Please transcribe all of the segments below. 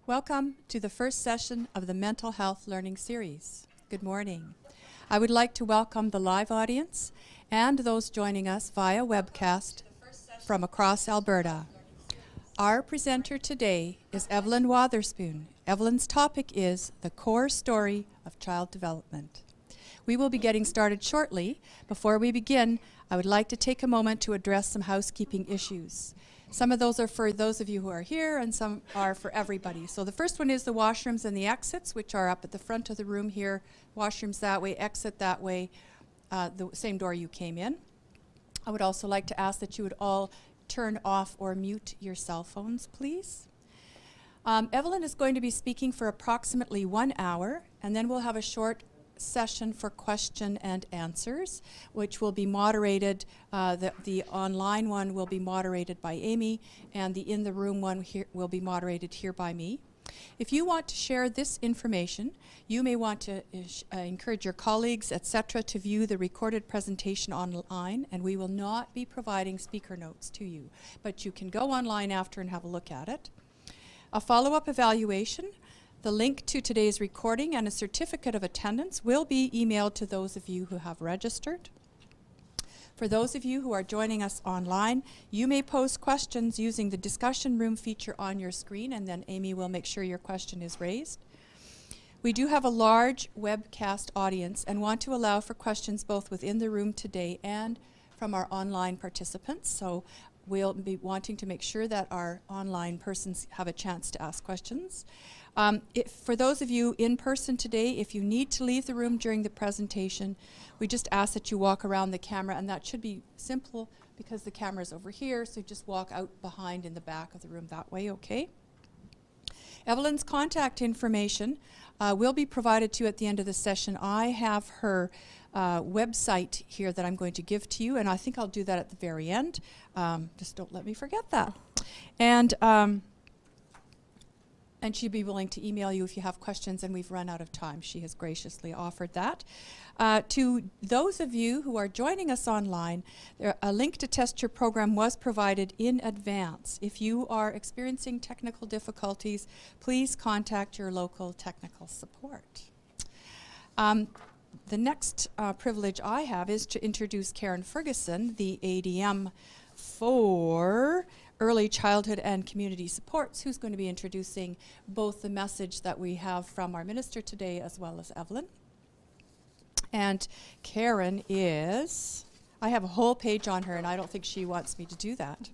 Welcome to the first session of the Mental Health Learning Series. Good morning. I would like to welcome the live audience and those joining us via webcast from across Alberta. Our presenter today is Evelyn Wotherspoon. Evelyn's topic is the core story of child development. We will be getting started shortly. Before we begin, I would like to take a moment to address some housekeeping issues. Some of those are for those of you who are here, and some are for everybody. So the first one is the washrooms and the exits, which are up at the front of the room here. Washrooms that way, exit that way, the same door you came in. I would also like to ask that you would all turn off or mute your cell phones, please. Evelyn is going to be speaking for approximately 1 hour, and then we'll have a short session for question and answers, which will be moderated. The online one will be moderated by Amy, and the in the room one here will be moderated here by me. If you want to share this information, you may want to encourage your colleagues, etc., to view the recorded presentation online, and we will not be providing speaker notes to you, but you can go online after and have a look at it. A follow-up evaluation, the link to today's recording, and a certificate of attendance will be emailed to those of you who have registered. For those of you who are joining us online, you may pose questions using the discussion room feature on your screen, and then Amy will make sure your question is raised. We do have a large webcast audience and want to allow for questions both within the room today and from our online participants. So we'll be wanting to make sure that our online persons have a chance to ask questions. For those of you in person today, if you need to leave the room during the presentation, we just ask that you walk around the camera, and that should be simple because the camera is over here, so just walk out behind in the back of the room that way, okay? Evelyn's contact information will be provided to you at the end of the session. I have her website here that I'm going to give to you, and I think I'll do that at the very end. Just don't let me forget that. And she'd be willing to email you if you have questions, and we've run out of time. She has graciously offered that. To those of you who are joining us online, a link to test your program was provided in advance. If you are experiencing technical difficulties, please contact your local technical support. The next privilege I have is to introduce Karen Ferguson, the ADM for Early Childhood and Community Supports, who's going to be introducing both the message that we have from our minister today as well as Evelyn. And Karen is, I have a whole page on her, and I don't think she wants me to do that.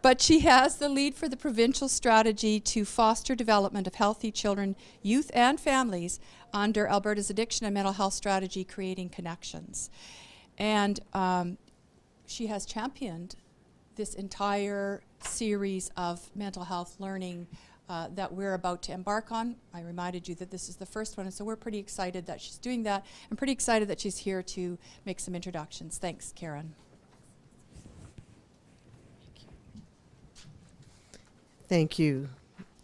But she has the lead for the provincial strategy to foster development of healthy children, youth, and families under Alberta's addiction and mental health strategy, Creating Connections. And she has championed this entire series of mental health learning that we're about to embark on. I reminded you that this is the first one, and so we're pretty excited that she's doing that. I'm pretty excited that she's here to make some introductions. Thanks, Karen. Thank you,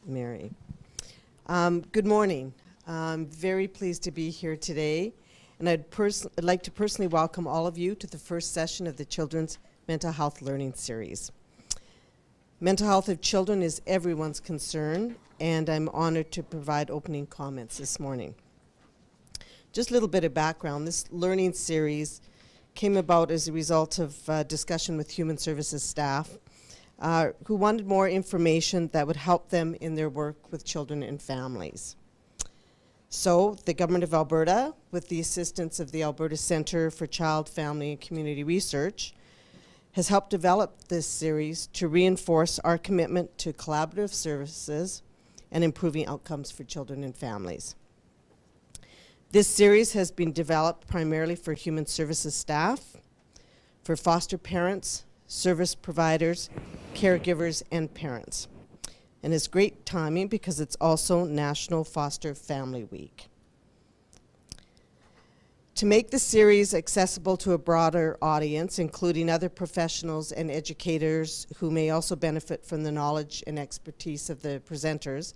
Mary. Good morning. I'm very pleased to be here today, and I'd like to personally welcome all of you to the first session of the Children's Mental Health Learning Series. Mental health of children is everyone's concern, and I'm honored to provide opening comments this morning. Just a little bit of background. This learning series came about as a result of discussion with human services staff who wanted more information that would help them in their work with children and families. So the Government of Alberta, with the assistance of the Alberta Centre for Child, Family and Community Research, has helped develop this series to reinforce our commitment to collaborative services and improving outcomes for children and families. This series has been developed primarily for human services staff, for foster parents, service providers, caregivers, and parents. And it's great timing because it's also National Foster Family Week. To make the series accessible to a broader audience, including other professionals and educators who may also benefit from the knowledge and expertise of the presenters,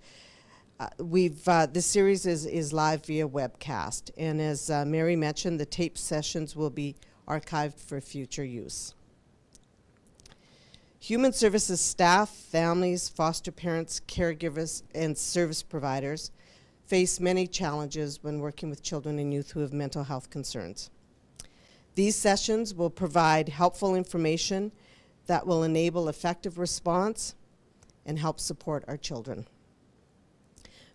this series is live via webcast. And as Mary mentioned, the tape sessions will be archived for future use. Human services staff, families, foster parents, caregivers, and service providers face many challenges when working with children and youth who have mental health concerns. These sessions will provide helpful information that will enable effective response and help support our children.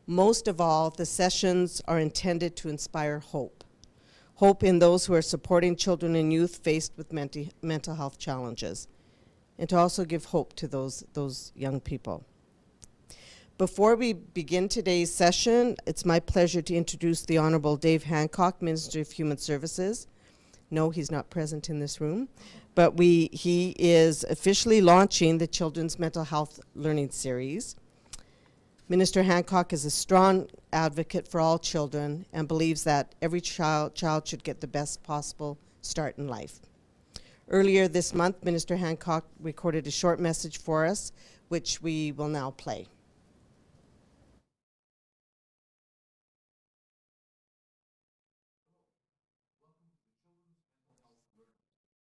Most of all, the sessions are intended to inspire hope. Hope in those who are supporting children and youth faced with mental health challenges, and to also give hope to those young people. Before we begin today's session, it's my pleasure to introduce the Honorable Dave Hancock, Minister of Human Services. No, he's not present in this room, but he is officially launching the Children's Mental Health Learning Series. Minister Hancock is a strong advocate for all children and believes that every child should get the best possible start in life. Earlier this month, Minister Hancock recorded a short message for us, which we will now play.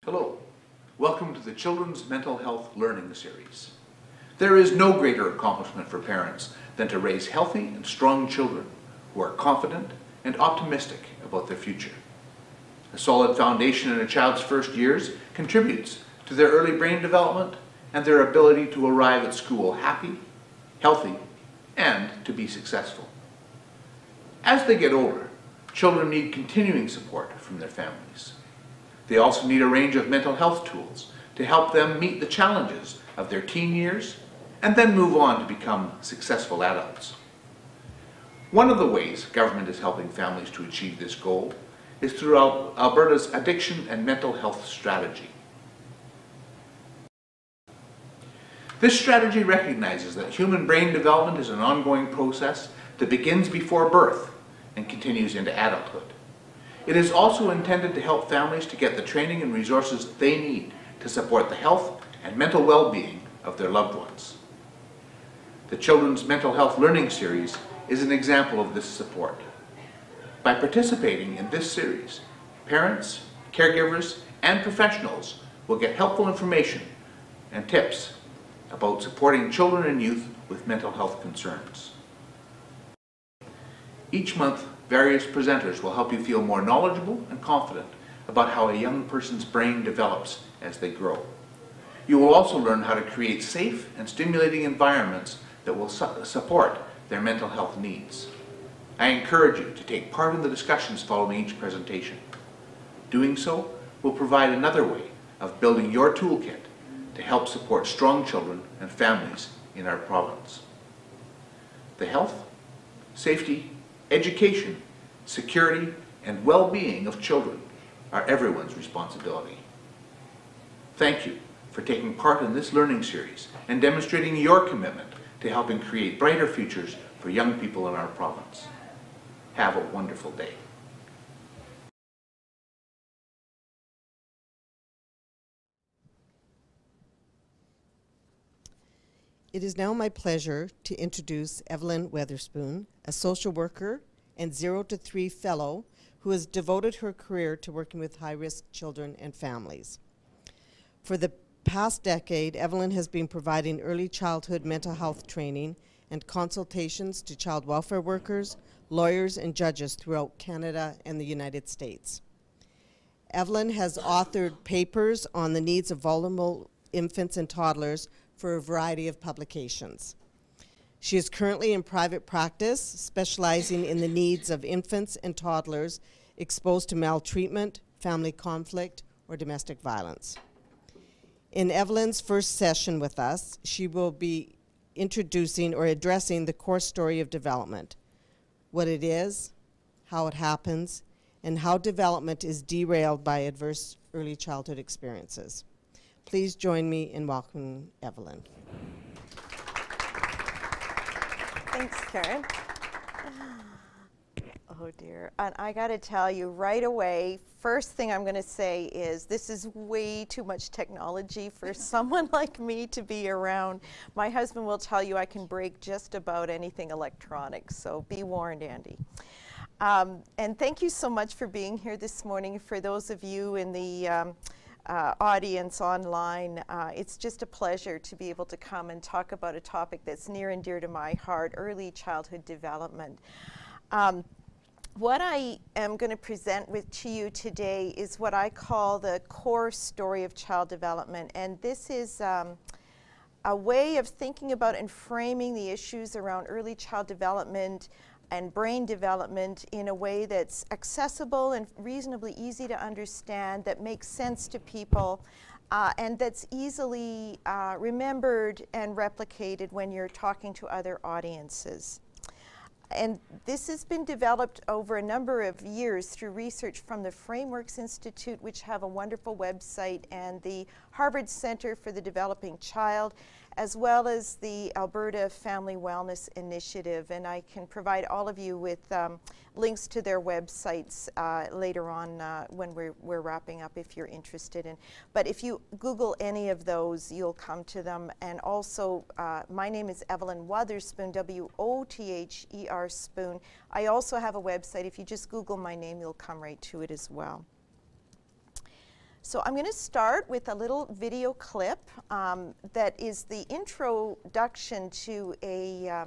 Hello, welcome to the Children's Mental Health Learning Series. There is no greater accomplishment for parents than to raise healthy and strong children who are confident and optimistic about their future. A solid foundation in a child's first years contributes to their early brain development and their ability to arrive at school happy, healthy, and to be successful. As they get older, children need continuing support from their families. They also need a range of mental health tools to help them meet the challenges of their teen years and then move on to become successful adults. One of the ways government is helping families to achieve this goal is through Alberta's Addiction and Mental Health Strategy. This strategy recognizes that human brain development is an ongoing process that begins before birth and continues into adulthood. It is also intended to help families to get the training and resources they need to support the health and mental well-being of their loved ones. The Children's Mental Health Learning Series is an example of this support. By participating in this series, parents, caregivers, and professionals will get helpful information and tips about supporting children and youth with mental health concerns. Each month, various presenters will help you feel more knowledgeable and confident about how a young person's brain develops as they grow. You will also learn how to create safe and stimulating environments that will support their mental health needs. I encourage you to take part in the discussions following each presentation. Doing so will provide another way of building your toolkit to help support strong children and families in our province. The health, safety, education, security, and well-being of children are everyone's responsibility. Thank you for taking part in this learning series and demonstrating your commitment to helping create brighter futures for young people in our province. Have a wonderful day. It is now my pleasure to introduce Evelyn Weatherspoon, a social worker and 0 to 3 fellow who has devoted her career to working with high-risk children and families. For the past decade, Evelyn has been providing early childhood mental health training and consultations to child welfare workers, lawyers, and judges throughout Canada and the United States. Evelyn has authored papers on the needs of vulnerable infants and toddlers for a variety of publications. She is currently in private practice, specializing in the needs of infants and toddlers exposed to maltreatment, family conflict, or domestic violence. In Evelyn's first session with us, she will be introducing or addressing the core story of development, what it is, how it happens, and how development is derailed by adverse early childhood experiences. Please join me in welcoming Evelyn. Thanks, Karen. Oh dear, and I gotta tell you right away, first thing I'm gonna say is this is way too much technology for someone like me to be around. My husband will tell you I can break just about anything electronic, so be warned, Andy. And thank you so much for being here this morning. For those of you in the audience online. It's just a pleasure to be able to come and talk about a topic that's near and dear to my heart, early childhood development. What I am going to present to you today is what I call the core story of child development, and this is a way of thinking about and framing the issues around early child development and brain development in a way that's accessible and reasonably easy to understand, that makes sense to people, and that's easily remembered and replicated when you're talking to other audiences. And this has been developed over a number of years through research from the Frameworks Institute, which have a wonderful website, and the Harvard Center for the Developing Child, as well as the Alberta Family Wellness Initiative. And I can provide all of you with links to their websites later on when we're wrapping up if you're interested in. But if you Google any of those, you'll come to them. And also, my name is Evelyn Wotherspoon, W-O-T-H-E-R Spoon. I also have a website. If you just Google my name, you'll come right to it as well. So I'm going to start with a little video clip that is the introduction to a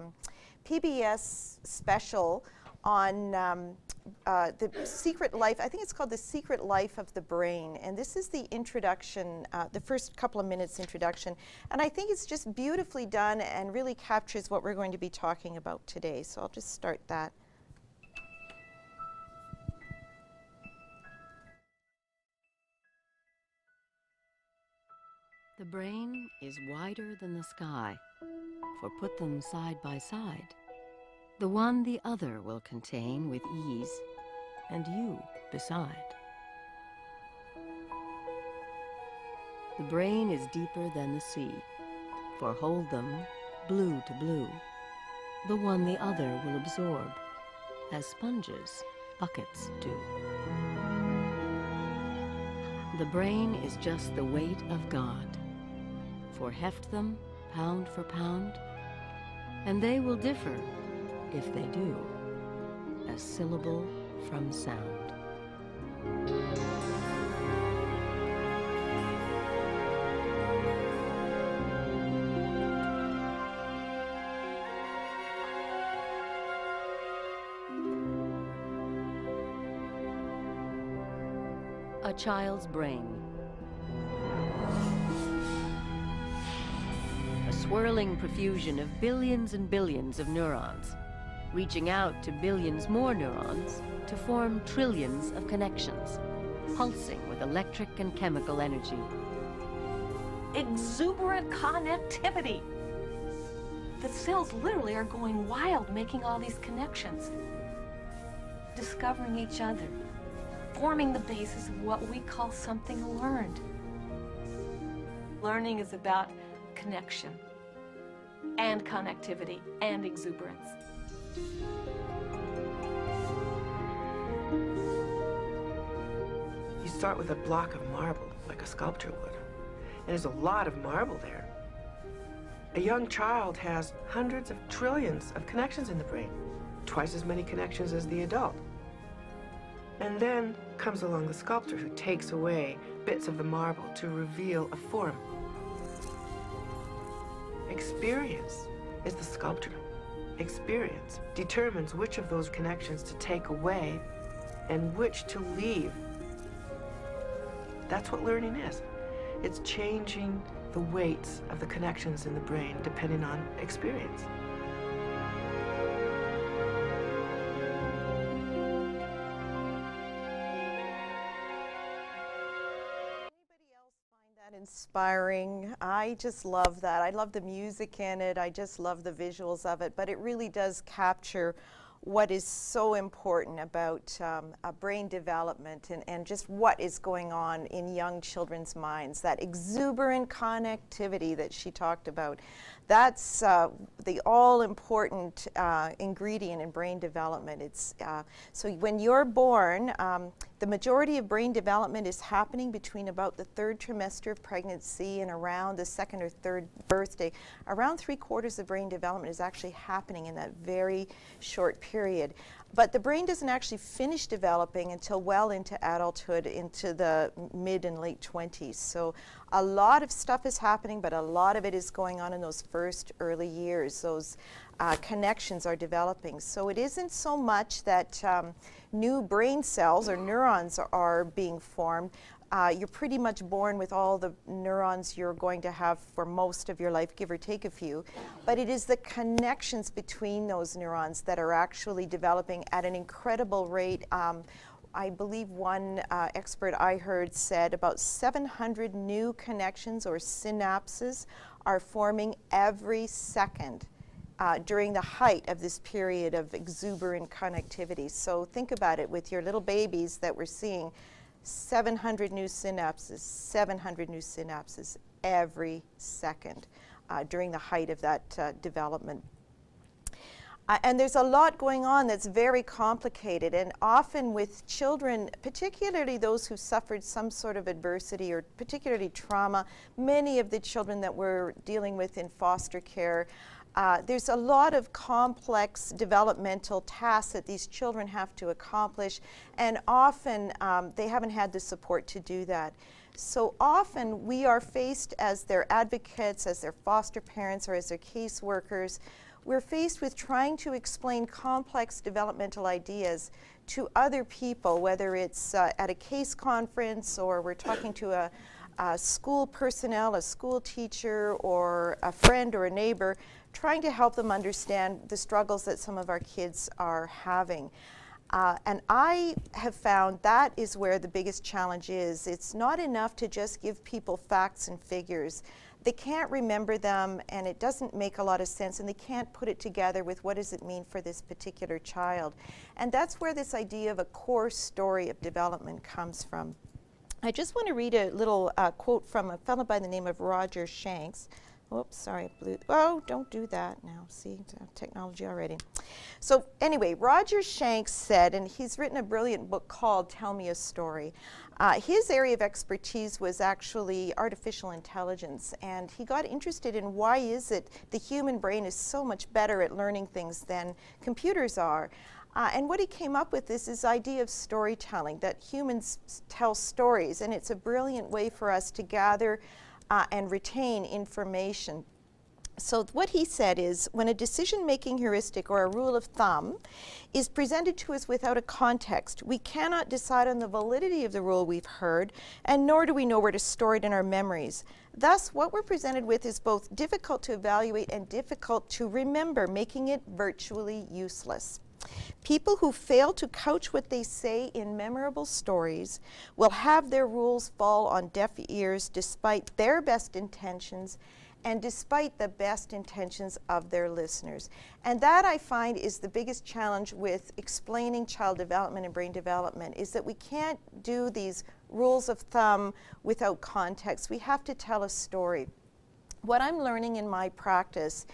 PBS special on the secret life. I think it's called The Secret Life of the Brain. And this is the introduction, the first couple of minutes introduction. And I think it's just beautifully done and really captures what we're going to be talking about today. So I'll just start that. The brain is wider than the sky, for put them side by side. The one the other will contain with ease, and you beside. The brain is deeper than the sea, for hold them blue to blue. The one the other will absorb, as sponges buckets do. The brain is just the weight of God, for heft them pound for pound, and they will differ, if they do, a syllable from sound. A child's brain. A swirling profusion of billions and billions of neurons, reaching out to billions more neurons to form trillions of connections, pulsing with electric and chemical energy. Exuberant connectivity. The cells literally are going wild, making all these connections, discovering each other, forming the basis of what we call something learned. Learning is about connection and connectivity and exuberance. You start with a block of marble, like a sculptor would. And there's a lot of marble there. A young child has hundreds of trillions of connections in the brain, twice as many connections as the adult. And then comes along the sculptor who takes away bits of the marble to reveal a form. Experience is the sculptor. Experience determines which of those connections to take away and which to leave. That's what learning is. It's changing the weights of the connections in the brain depending on experience. Inspiring. I just love that. I love the music in it. I just love the visuals of it, but it really does capture what is so important about brain development and just what is going on in young children's minds. That exuberant connectivity that she talked about, that's the all-important ingredient in brain development. It's, so when you're born, the majority of brain development is happening between about the 3rd trimester of pregnancy and around the 2nd or 3rd birthday. Around 3/4 of brain development is actually happening in that very short period. But the brain doesn't actually finish developing until well into adulthood, into the mid and late 20s. So a lot of stuff is happening, but a lot of it is going on in those first early years. Those connections are developing. So it isn't so much that new brain cells or neurons are being formed. You're pretty much born with all the neurons you're going to have for most of your life, give or take a few. But it is the connections between those neurons that are actually developing at an incredible rate. I believe one expert I heard said about 700 new connections or synapses are forming every second during the height of this period of exuberant connectivity. So think about it with your little babies that we're seeing. 700 new synapses every second during the height of that development. And there's a lot going on that's very complicated, and often with children, particularly those who suffered some sort of adversity or particularly trauma, many of the children that we're dealing with in foster care, there's a lot of complex developmental tasks that these children have to accomplish, and often they haven't had the support to do that. So often we are faced as their advocates, as their foster parents, or as their caseworkers, we're faced with trying to explain complex developmental ideas to other people, whether it's at a case conference or we're talking to a school personnel, a school teacher, or a friend or a neighbor, trying to help them understand the struggles that some of our kids are having. And I have found that is where the biggest challenge is. It's not enough to just give people facts and figures. They can't remember them, and it doesn't make a lot of sense, and they can't put it together with what does it mean for this particular child. And that's where this idea of a core story of development comes from. I just want to read a little quote from a fellow by the name of Roger Shanks. Oops, sorry, oh, don't do that now. See, technology already. So anyway, Roger Shanks said, and he's written a brilliant book called Tell Me a Story. His area of expertise was actually artificial intelligence, and he got interested in why is it the human brain is so much better at learning things than computers are. And what he came up with is this idea of storytelling, that humans tell stories, and it's a brilliant way for us to gather and retain information. So what he said is, when a decision-making heuristic or a rule of thumb is presented to us without a context, we cannot decide on the validity of the rule we've heard, and nor do we know where to store it in our memories. Thus, what we're presented with is both difficult to evaluate and difficult to remember, making it virtually useless. People who fail to couch what they say in memorable stories will have their rules fall on deaf ears despite their best intentions and despite the best intentions of their listeners. And that, I find, is the biggest challenge with explaining child development and brain development, is that we can't do these rules of thumb without context. We have to tell a story. What I'm learning in my practice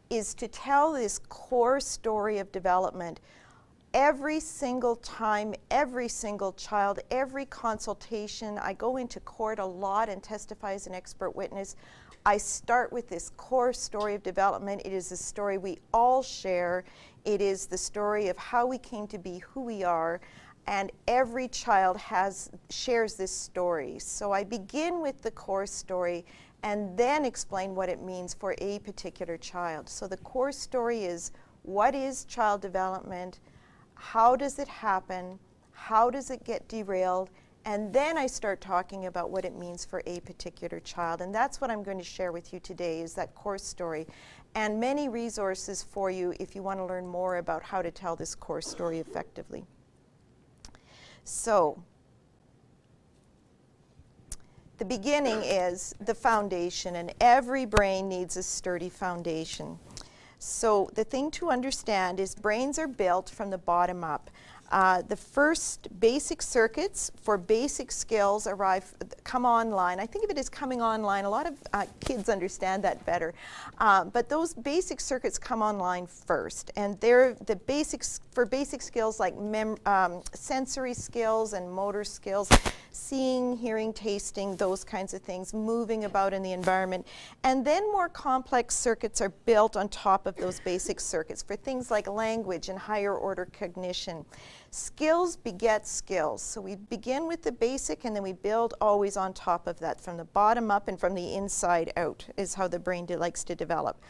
is to tell this core story of development every single time, every single child, every consultation. I go into court a lot and testify as an expert witness. I start with this core story of development. It is a story we all share. It is the story of how we came to be who we are, and every child shares this story. So I begin with the core story and then explain what it means for a particular child. So the core story is, what is child development? How does it happen? How does it get derailed? And then I start talking about what it means for a particular child. And that's what I'm going to share with you today, is that core story. And many resources for you if you want to learn more about how to tell this core story effectively. So, the beginning is the foundation, and every brain needs a sturdy foundation. So the thing to understand is brains are built from the bottom up. The first basic circuits for basic skills come online. I think of it as coming online. A lot of kids understand that better. But those basic circuits come online first. And they're the basics for basic skills like sensory skills and motor skills, seeing, hearing, tasting, those kinds of things, moving about in the environment. And then more complex circuits are built on top of those basic circuits for things like language and higher order cognition. Skills beget skills. So we begin with the basic and then we build always on top of that. From the bottom up and from the inside out is how the brain likes to develop.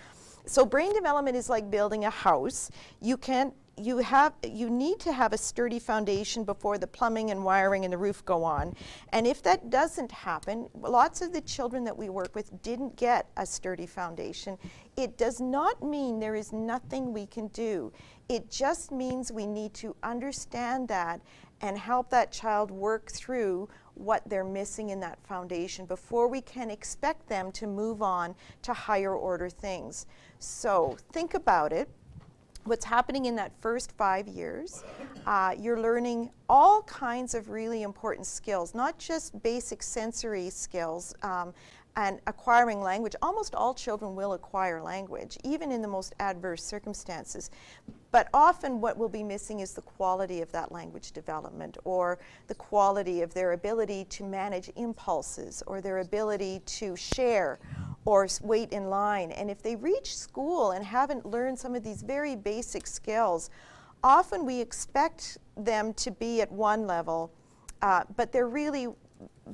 So brain development is like building a house. You need to have a sturdy foundation before the plumbing and wiring and the roof go on. And if that doesn't happen, lots of the children that we work with didn't get a sturdy foundation. It does not mean there is nothing we can do. It just means we need to understand that and help that child work through what they're missing in that foundation before we can expect them to move on to higher order things. So think about it. What's happening in that first 5 years, you're learning all kinds of really important skills, not just basic sensory skills and acquiring language. Almost all children will acquire language, even in the most adverse circumstances. But often what we'll be missing is the quality of that language development, or the quality of their ability to manage impulses, or their ability to share, or wait in line. And if they reach school and haven't learned some of these very basic skills, often we expect them to be at one level, but they're really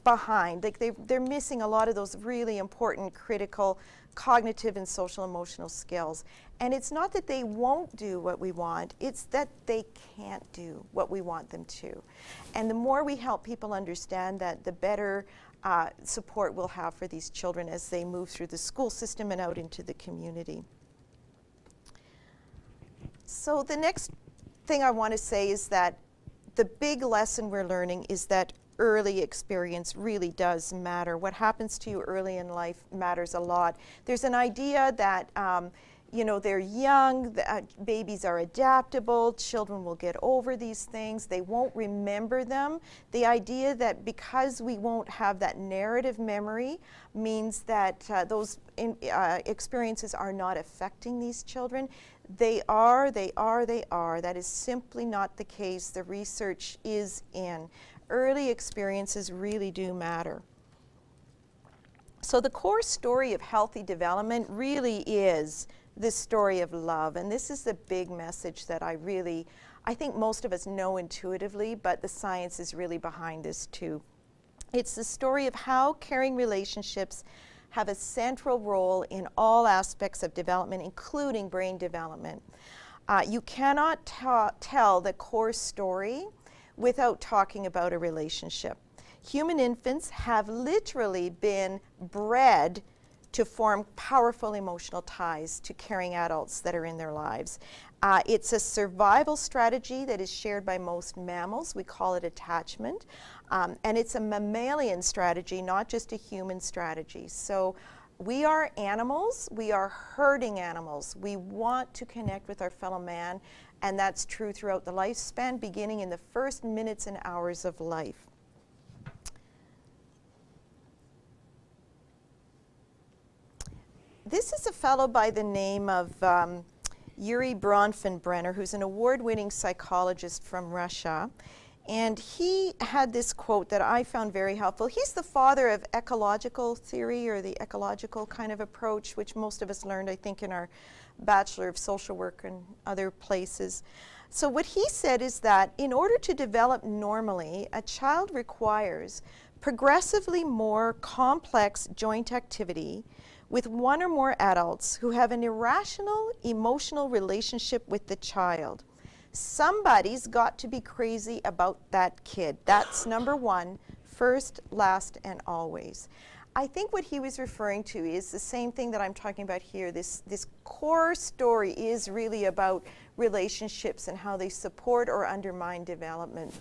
behind. Like they're missing a lot of those really important, critical, cognitive and social emotional skills. And it's not that they won't do what we want, it's that they can't do what we want them to. And the more we help people understand that, the better support we'll have for these children as they move through the school system and out into the community. So the next thing I want to say is that the big lesson we're learning is that early experience really does matter. What happens to you early in life matters a lot. There's an idea that you know, they're young, babies are adaptable, children will get over these things, they won't remember them. The idea that because we won't have that narrative memory means that those experiences are not affecting these children. They are. That is simply not the case. The research is in. Early experiences really do matter. So the core story of healthy development really is this story of love, and this is the big message that I think most of us know intuitively, but the science is really behind this too. It's the story of how caring relationships have a central role in all aspects of development, including brain development. You cannot tell the core story without talking about a relationship. Human infants have literally been bred to form powerful emotional ties to caring adults that are in their lives. It's a survival strategy that is shared by most mammals. We call it attachment. And it's a mammalian strategy, not just a human strategy. So we are animals. We are herding animals. We want to connect with our fellow man, and that's true throughout the lifespan, beginning in the first minutes and hours of life. This is a fellow by the name of Yuri Bronfenbrenner, who's an award-winning psychologist from Russia. And he had this quote that I found very helpful. He's the father of ecological theory, or the ecological kind of approach, which most of us learned, I think, in our Bachelor of Social Work and other places. So what he said is that in order to develop normally, a child requires progressively more complex joint activity with one or more adults who have an irrational emotional relationship with the child. Somebody's got to be crazy about that kid. That's number one, first, last, and always. I think what he was referring to is the same thing that I'm talking about here. This core story is really about relationships and how they support or undermine development.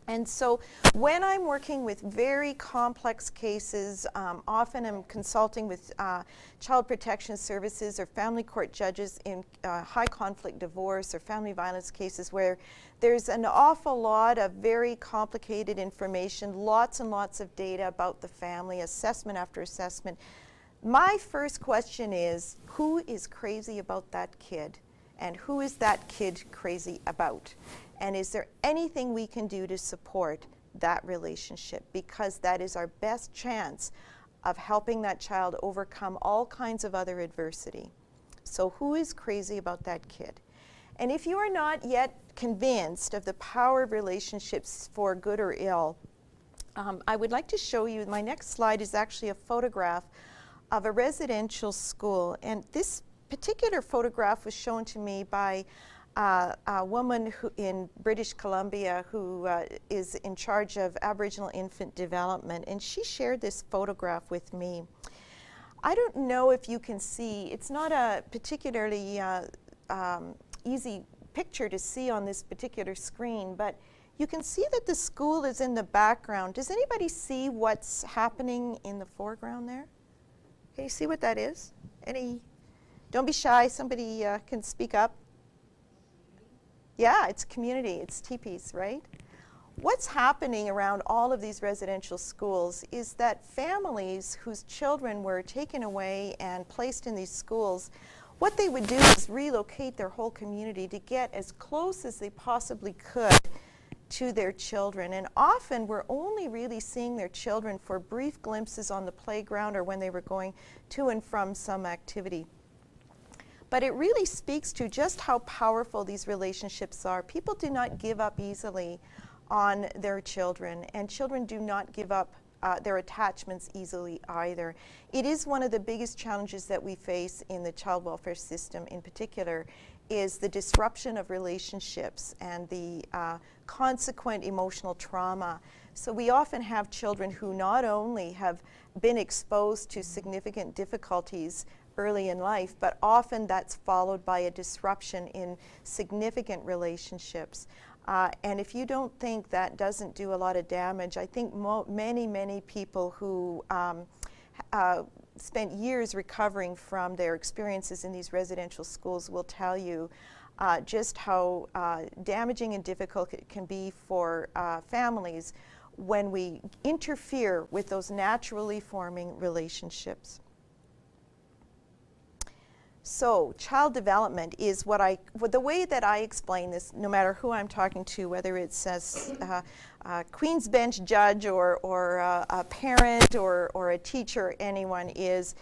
And so when I'm working with very complex cases, often I'm consulting with child protection services or family court judges in high conflict divorce or family violence cases where there's an awful lot of very complicated information, lots and lots of data about the family, assessment after assessment. My first question is, who is crazy about that kid? And who is that kid crazy about? And is there anything we can do to support that relationship? Because that is our best chance of helping that child overcome all kinds of other adversity. So who is crazy about that kid? And if you are not yet convinced of the power of relationships for good or ill, I would like to show you, my next slide is actually a photograph of a residential school. And this particular photograph was shown to me by a woman who, in British Columbia, who is in charge of Aboriginal infant development, and she shared this photograph with me. I don't know if you can see, it's not a particularly easy picture to see on this particular screen, but you can see that the school is in the background. Does anybody see what's happening in the foreground there? Can you see what that is? Don't be shy, somebody can speak up. Yeah, it's community, it's teepees, right? What's happening around all of these residential schools is that families whose children were taken away and placed in these schools, what they would do is relocate their whole community to get as close as they possibly could to their children. And often we're only really seeing their children for brief glimpses on the playground or when they were going to and from some activity. But it really speaks to just how powerful these relationships are. People do not give up easily on their children, and children do not give up their attachments easily either. It is one of the biggest challenges that we face in the child welfare system in particular, is the disruption of relationships and the consequent emotional trauma. So we often have children who not only have been exposed to significant difficulties early in life, but often that's followed by a disruption in significant relationships. And if you don't think that doesn't do a lot of damage, I think many people who spent years recovering from their experiences in these residential schools will tell you just how damaging and difficult it can be for families when we interfere with those naturally forming relationships. So child development is the way that I explain this, no matter who I'm talking to, whether it's a Queen's Bench judge or a parent or a teacher, anyone, is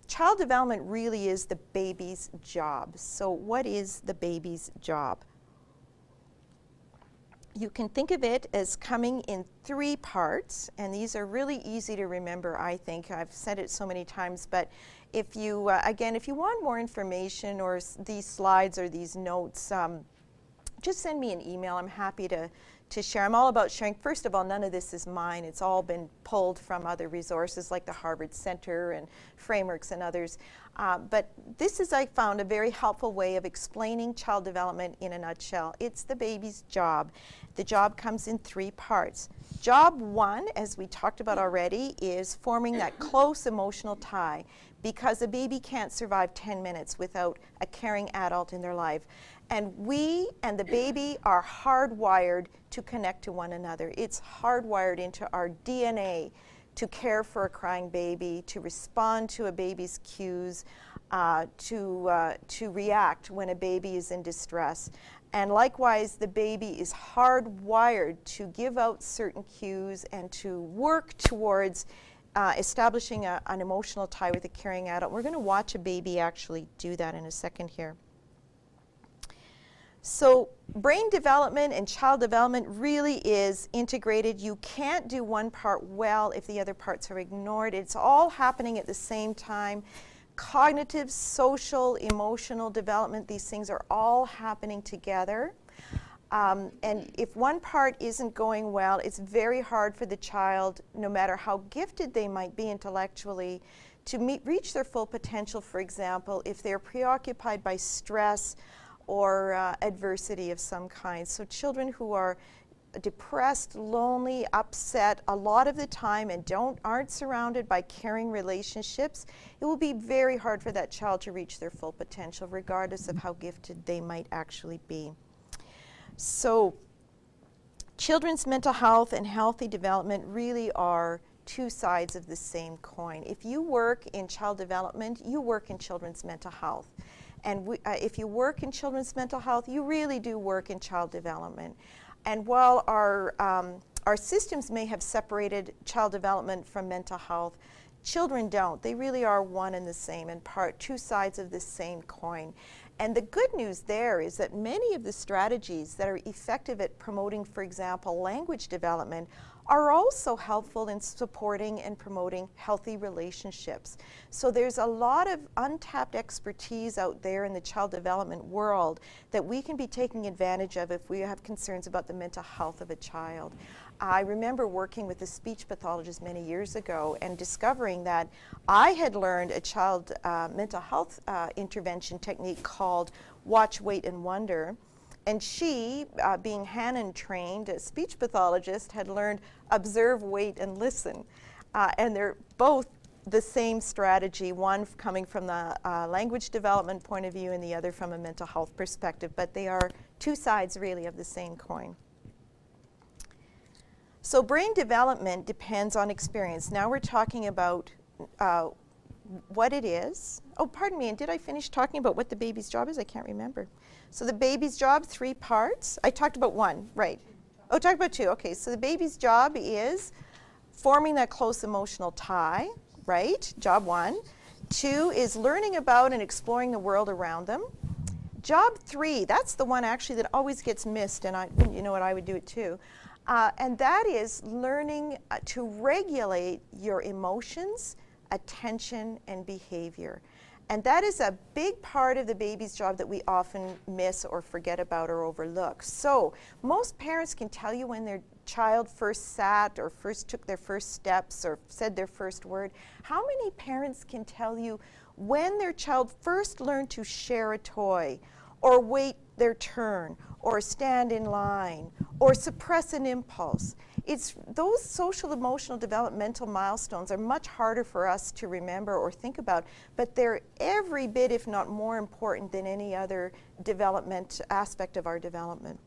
child development really is the baby's job. So what is the baby's job? You can think of it as coming in 3 parts, and these are really easy to remember, I think. I've said it so many times, but if you, again, if you want more information or these slides or these notes, just send me an email. I'm happy to share. I'm all about sharing. First of all, none of this is mine. It's all been pulled from other resources like the Harvard Center and Frameworks and others. But this is, I found, a very helpful way of explaining child development in a nutshell. It's the baby's job. The job comes in 3 parts. Job 1, as we talked about already, is forming that close emotional tie, because a baby can't survive 10 minutes without a caring adult in their life. And we and the baby are hardwired to connect to one another. It's hardwired into our DNA to care for a crying baby, to respond to a baby's cues, to react when a baby is in distress. And likewise, the baby is hardwired to give out certain cues and to work towards establishing an emotional tie with a caring adult. We're going to watch a baby actually do that in a second here. So brain development and child development really is integrated. You can't do one part well if the other parts are ignored. It's all happening at the same time. Cognitive, social, emotional development, these things are all happening together. And if one part isn't going well, it's very hard for the child, no matter how gifted they might be intellectually, to reach their full potential, for example, if they're preoccupied by stress or adversity of some kind. So children who are depressed, lonely, upset a lot of the time and aren't surrounded by caring relationships, it will be very hard for that child to reach their full potential, regardless of how gifted they might actually be. So children's mental health and healthy development really are two sides of the same coin. If you work in child development, you work in children's mental health. And if you work in children's mental health, you really do work in child development. And while our systems may have separated child development from mental health, children don't. They really are one and the same, in part, two sides of the same coin. And the good news there is that many of the strategies that are effective at promoting, for example, language development are also helpful in supporting and promoting healthy relationships. So there's a lot of untapped expertise out there in the child development world that we can be taking advantage of if we have concerns about the mental health of a child. I remember working with a speech pathologist many years ago and discovering that I had learned a child mental health intervention technique called Watch, Wait, and Wonder. And she, being Hannon trained, a speech pathologist, had learned observe, wait, and listen. And they're both the same strategy, one coming from the language development point of view and the other from a mental health perspective. But they are two sides, really, of the same coin. So brain development depends on experience. Now we're talking about what it is. Oh, pardon me, and did I finish talking about what the baby's job is? I can't remember. So the baby's job, 3 parts. I talked about 1, right. Oh, talked about 2. Okay, so the baby's job is forming that close emotional tie, right? Job 1. 2 is learning about and exploring the world around them. Job 3, that's the one actually that always gets missed, and you know what, I would do it too. And that is learning to regulate your emotions, attention, and behavior. And that is a big part of the baby's job that we often miss or forget about or overlook. So most parents can tell you when their child first sat or first took their first steps or said their first word. How many parents can tell you when their child first learned to share a toy or wait their turn or stand in line or suppress an impulse? It's those social, emotional, developmental milestones are much harder for us to remember or think about, but they're every bit, if not more important than any other development aspect of our development.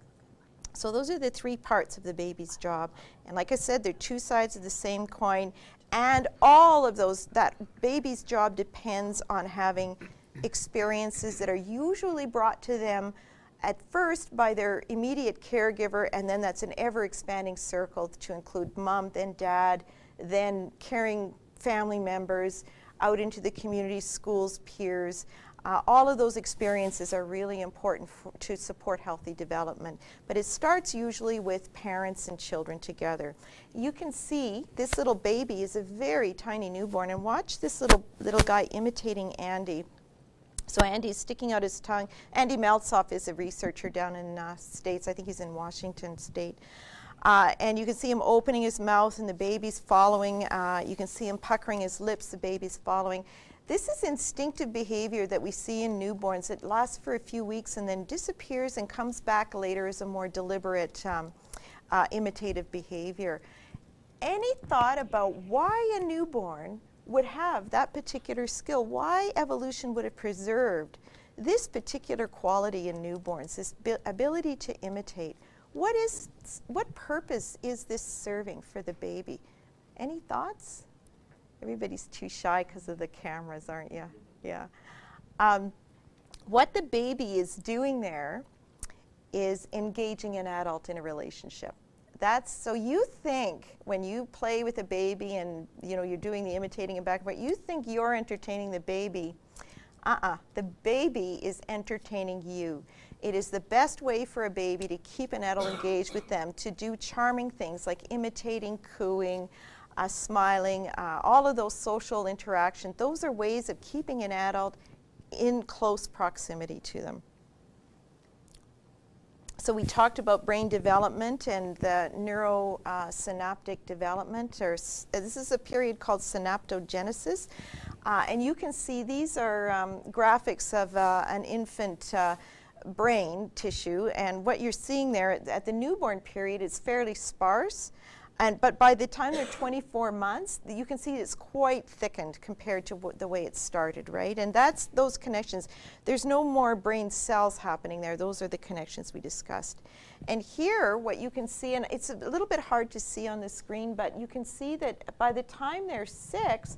So those are the 3 parts of the baby's job. And like I said, they're 2 sides of the same coin. And all of those, that baby's job depends on having experiences that are usually brought to them at first by their immediate caregiver, and then that's an ever-expanding circle to include mom, then dad, then caring family members, out into the community, schools, peers. All of those experiences are really important to support healthy development. But it starts usually with parents and children together. You can see this little baby is a very tiny newborn, and watch this little guy imitating Andy. So Andy's sticking out his tongue. Andy Meltzoff is a researcher down in States. I think he's in Washington State. And you can see him opening his mouth and the baby's following. You can see him puckering his lips, the baby's following. This is instinctive behavior that we see in newborns. It lasts for a few weeks and then disappears and comes back later as a more deliberate imitative behavior. Any thought about why a newborn would have that particular skill, why evolution would have preserved this particular quality in newborns, this ability to imitate? What purpose is this serving for the baby? Any thoughts? Everybody's too shy because of the cameras, aren't you? Yeah. What the baby is doing there is engaging an adult in a relationship. So you think when you play with a baby and you're doing the imitating and back and forth, you think you're entertaining the baby. The baby is entertaining you. It is the best way for a baby to keep an adult engaged with them, to do charming things like imitating, cooing, smiling, all of those social interactions. Those are ways of keeping an adult in close proximity to them. So we talked about brain development and the neurosynaptic development. This is a period called synaptogenesis. And you can see these are graphics of an infant brain tissue, and what you're seeing there at the newborn period is fairly sparse. But by the time they're 24 months, you can see it's quite thickened compared to the way it started, right? And that's those connections. There's no more brain cells happening there. Those are the connections we discussed. And here, what you can see, and it's a little bit hard to see on the screen, but you can see that by the time they're 6,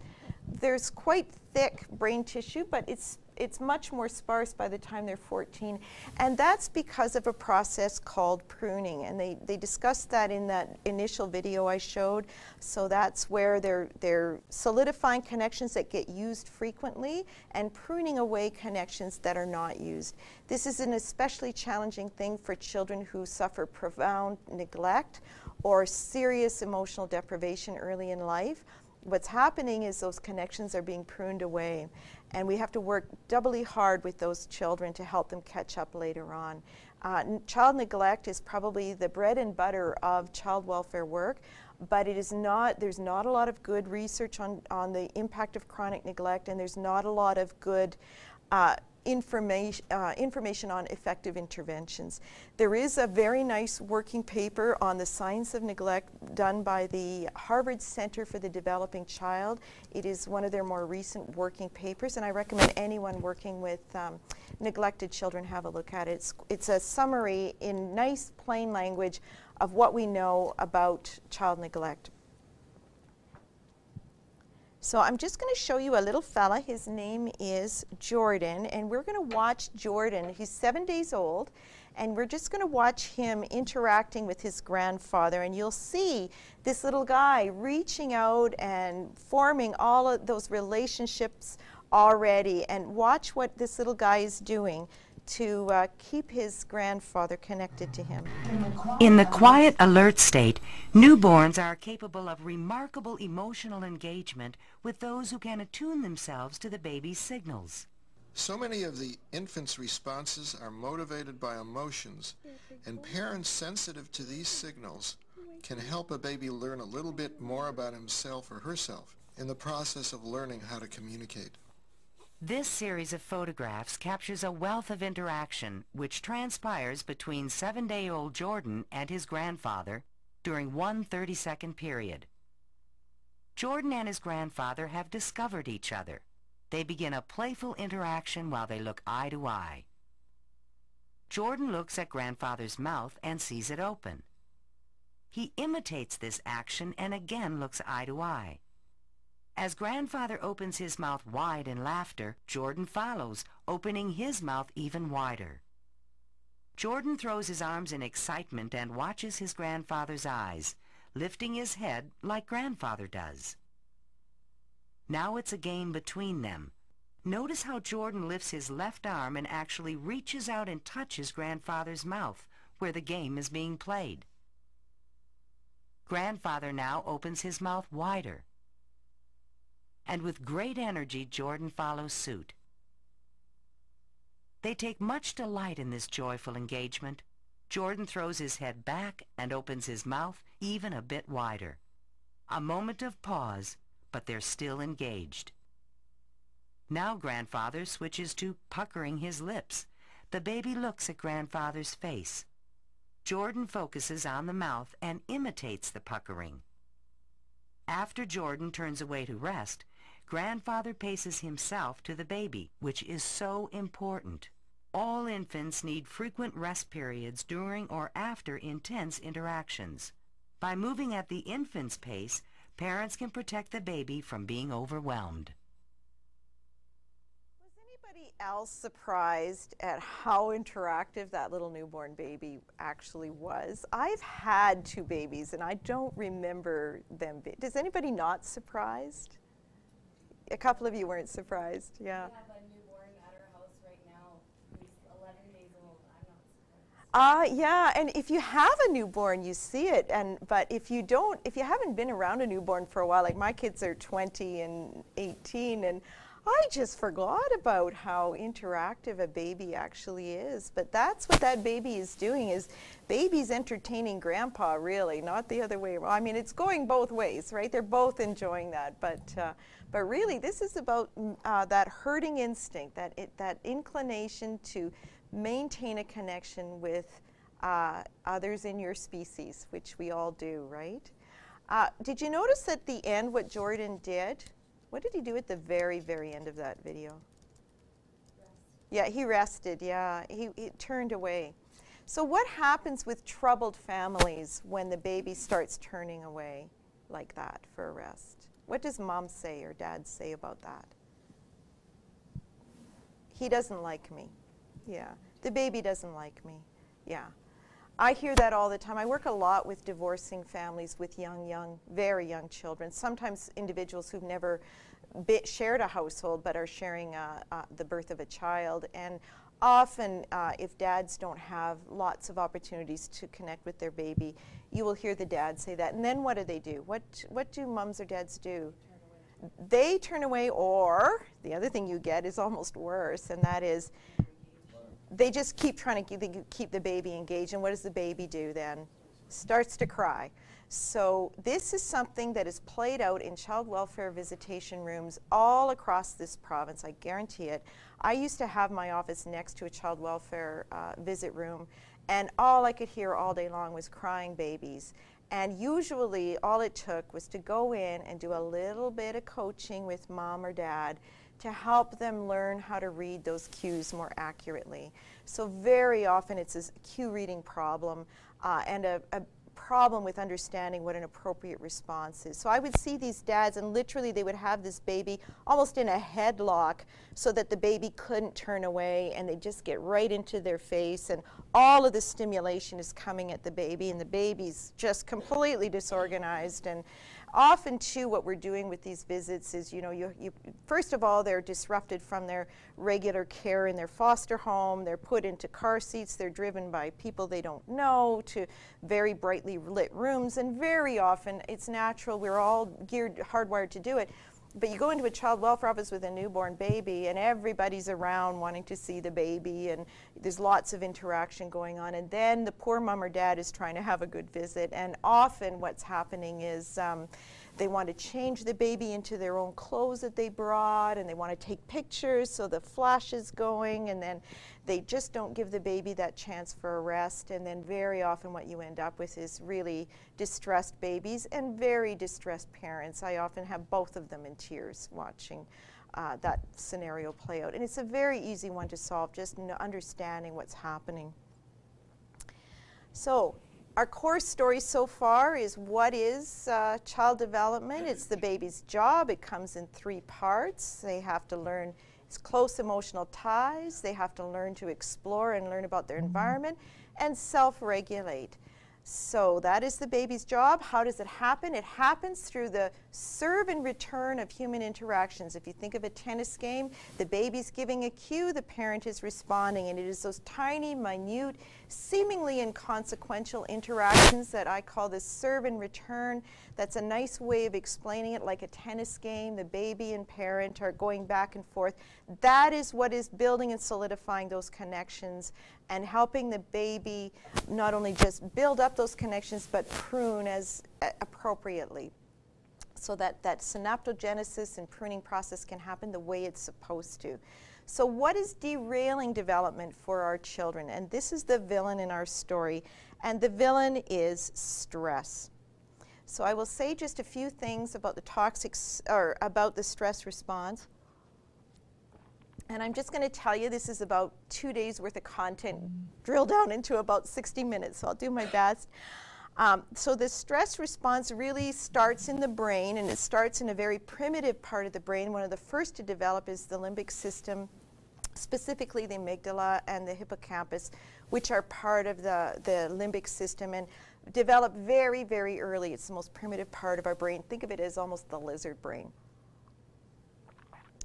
there's quite thick brain tissue, but it's much more sparse by the time they're 14. And that's because of a process called pruning. And they discussed that in that initial video I showed. So that's where they're solidifying connections that get used frequently and pruning away connections that are not used. This is an especially challenging thing for children who suffer profound neglect or serious emotional deprivation early in life. What's happening is those connections are being pruned away, and we have to work doubly hard with those children to help them catch up later on. Child neglect is probably the bread and butter of child welfare work, but it is not, there's not a lot of good research on the impact of chronic neglect, and there's not a lot of good information on effective interventions. There is a very nice working paper on the science of neglect done by the Harvard Center for the Developing Child. It is one of their more recent working papers, and I recommend anyone working with neglected children have a look at it. It's a summary in nice plain language of what we know about child neglect. So I'm just going to show you a little fella. His name is Jordan, and we're going to watch Jordan. He's 7 days old, and we're just going to watch him interacting with his grandfather, and you'll see this little guy reaching out and forming all of those relationships already, and watch what this little guy is doing to keep his grandfather connected to him. In the quiet, alert state, newborns are capable of remarkable emotional engagement with those who can attune themselves to the baby's signals. So many of the infant's responses are motivated by emotions, and parents sensitive to these signals can help a baby learn a little bit more about himself or herself in the process of learning how to communicate. This series of photographs captures a wealth of interaction which transpires between 7-day-old Jordan and his grandfather during one 30-second period. Jordan and his grandfather have discovered each other. They begin a playful interaction while they look eye to eye. Jordan looks at grandfather's mouth and sees it open. He imitates this action and again looks eye to eye. As grandfather opens his mouth wide in laughter, Jordan follows, opening his mouth even wider. Jordan throws his arms in excitement and watches his grandfather's eyes, lifting his head like grandfather does. Now it's a game between them. Notice how Jordan lifts his left arm and actually reaches out and touches grandfather's mouth, where the game is being played. Grandfather now opens his mouth wider. And with great energy, Jordan follows suit. They take much delight in this joyful engagement. Jordan throws his head back and opens his mouth even a bit wider. A moment of pause, but they're still engaged. Now grandfather switches to puckering his lips. The baby looks at grandfather's face. Jordan focuses on the mouth and imitates the puckering. After Jordan turns away to rest, grandfather paces himself to the baby, which is so important. All infants need frequent rest periods during or after intense interactions. By moving at the infant's pace, parents can protect the baby from being overwhelmed. Was anybody else surprised at how interactive that little newborn baby actually was? I've had 2 babies, and I don't remember them. Is anybody not surprised? A couple of you weren't surprised, yeah. We have a newborn at our house right now who's 11 days old. I'm not surprised. Yeah, and if you have a newborn, you see it. But if you don't, if you haven't been around a newborn for a while, like my kids are 20 and 18, and I just forgot about how interactive a baby actually is. But that's what that baby is doing, is baby's entertaining grandpa, really, not the other way around. I mean, it's going both ways, right? They're both enjoying that. But really, this is about that herding instinct, that inclination to maintain a connection with others in your species, which we all do, right? Did you notice at the end what Jordan did? What did he do at the very, very end of that video? Yeah, he rested, yeah. He turned away. So what happens with troubled families when the baby starts turning away like that for a rest? What does mom say or dad say about that? He doesn't like me. Yeah. The baby doesn't like me. Yeah. I hear that all the time. I work a lot with divorcing families with very young children. Sometimes individuals who've never shared a household but are sharing the birth of a child. And often, if dads don't have lots of opportunities to connect with their baby, you will hear the dad say that. And then what do? What do moms or dads do? They turn away, or the other thing you get is almost worse, and that is they just keep trying to keep the baby engaged. And what does the baby do then? Starts to cry. So this is something that is played out in child welfare visitation rooms all across this province, I guarantee it. I used to have my office next to a child welfare visit room, and all I could hear all day long was crying babies. And usually all it took was to go in and do a little bit of coaching with mom or dad to help them learn how to read those cues more accurately. So very often it's a cue reading problem and a problem with understanding what an appropriate response is. So I would see these dads, and literally they would have this baby almost in a headlock so that the baby couldn't turn away, and they just get right into their face, and all of the stimulation is coming at the baby, and the baby's just completely disorganized. And often too, what we're doing with these visits is, you know, first of all, they're disrupted from their regular care in their foster home. They're put into car seats. They're driven by people they don't know to very brightly lit rooms. And very often, it's natural. We're all hardwired to do it. But you go into a child welfare office with a newborn baby, and everybody's around wanting to see the baby, and there's lots of interaction going on. And then the poor mom or dad is trying to have a good visit. And often what's happening is they want to change the baby into their own clothes that they brought, and they want to take pictures, so the flash is going, and then they just don't give the baby that chance for a rest. And then very often what you end up with is really distressed babies and very distressed parents. I often have both of them in tears watching that scenario play out. And it's a very easy one to solve, just understanding what's happening. So our core story so far is what is child development. It's the baby's job. It comes in 3 parts. They have to learn close emotional ties. They have to learn to explore and learn about their environment and self-regulate. So that is the baby's job. How does it happen? It happens through the serve and return of human interactions. If you think of a tennis game, the baby's giving a cue, the parent is responding, and it is those tiny, minute, seemingly inconsequential interactions that I call the serve and return. That's a nice way of explaining it, like a tennis game. The baby and parent are going back and forth. That is what is building and solidifying those connections and helping the baby not only just build up those connections, but prune as appropriately, so that that synaptogenesis and pruning process can happen the way it's supposed to. So what is derailing development for our children? And this is the villain in our story, and the villain is stress. So I will say just a few things about the about the stress response. And I'm just going to tell you, this is about 2 days worth of content drilled down into about 60 minutes, so I'll do my best. So the stress response really starts in the brain, and it starts in a very primitive part of the brain. One of the first to develop is the limbic system, specifically the amygdala and the hippocampus, which are part of the limbic system and develop very, very early. It's the most primitive part of our brain. Think of it as almost the lizard brain.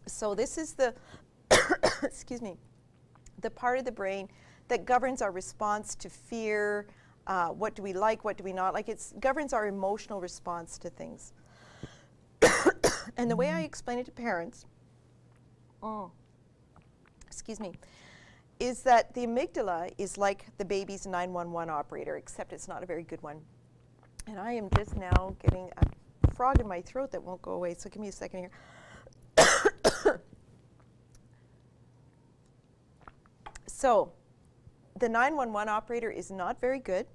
So this is the excuse me, the part of the brain that governs our response to fear. What do we like, what do we not like? It governs our emotional response to things. And the way I explain it to parents, excuse me, is that the amygdala is like the baby's 911 operator, except it's not a very good one. And I am just now getting a frog in my throat that won't go away, so give me a second here. So the 911 operator is not very good.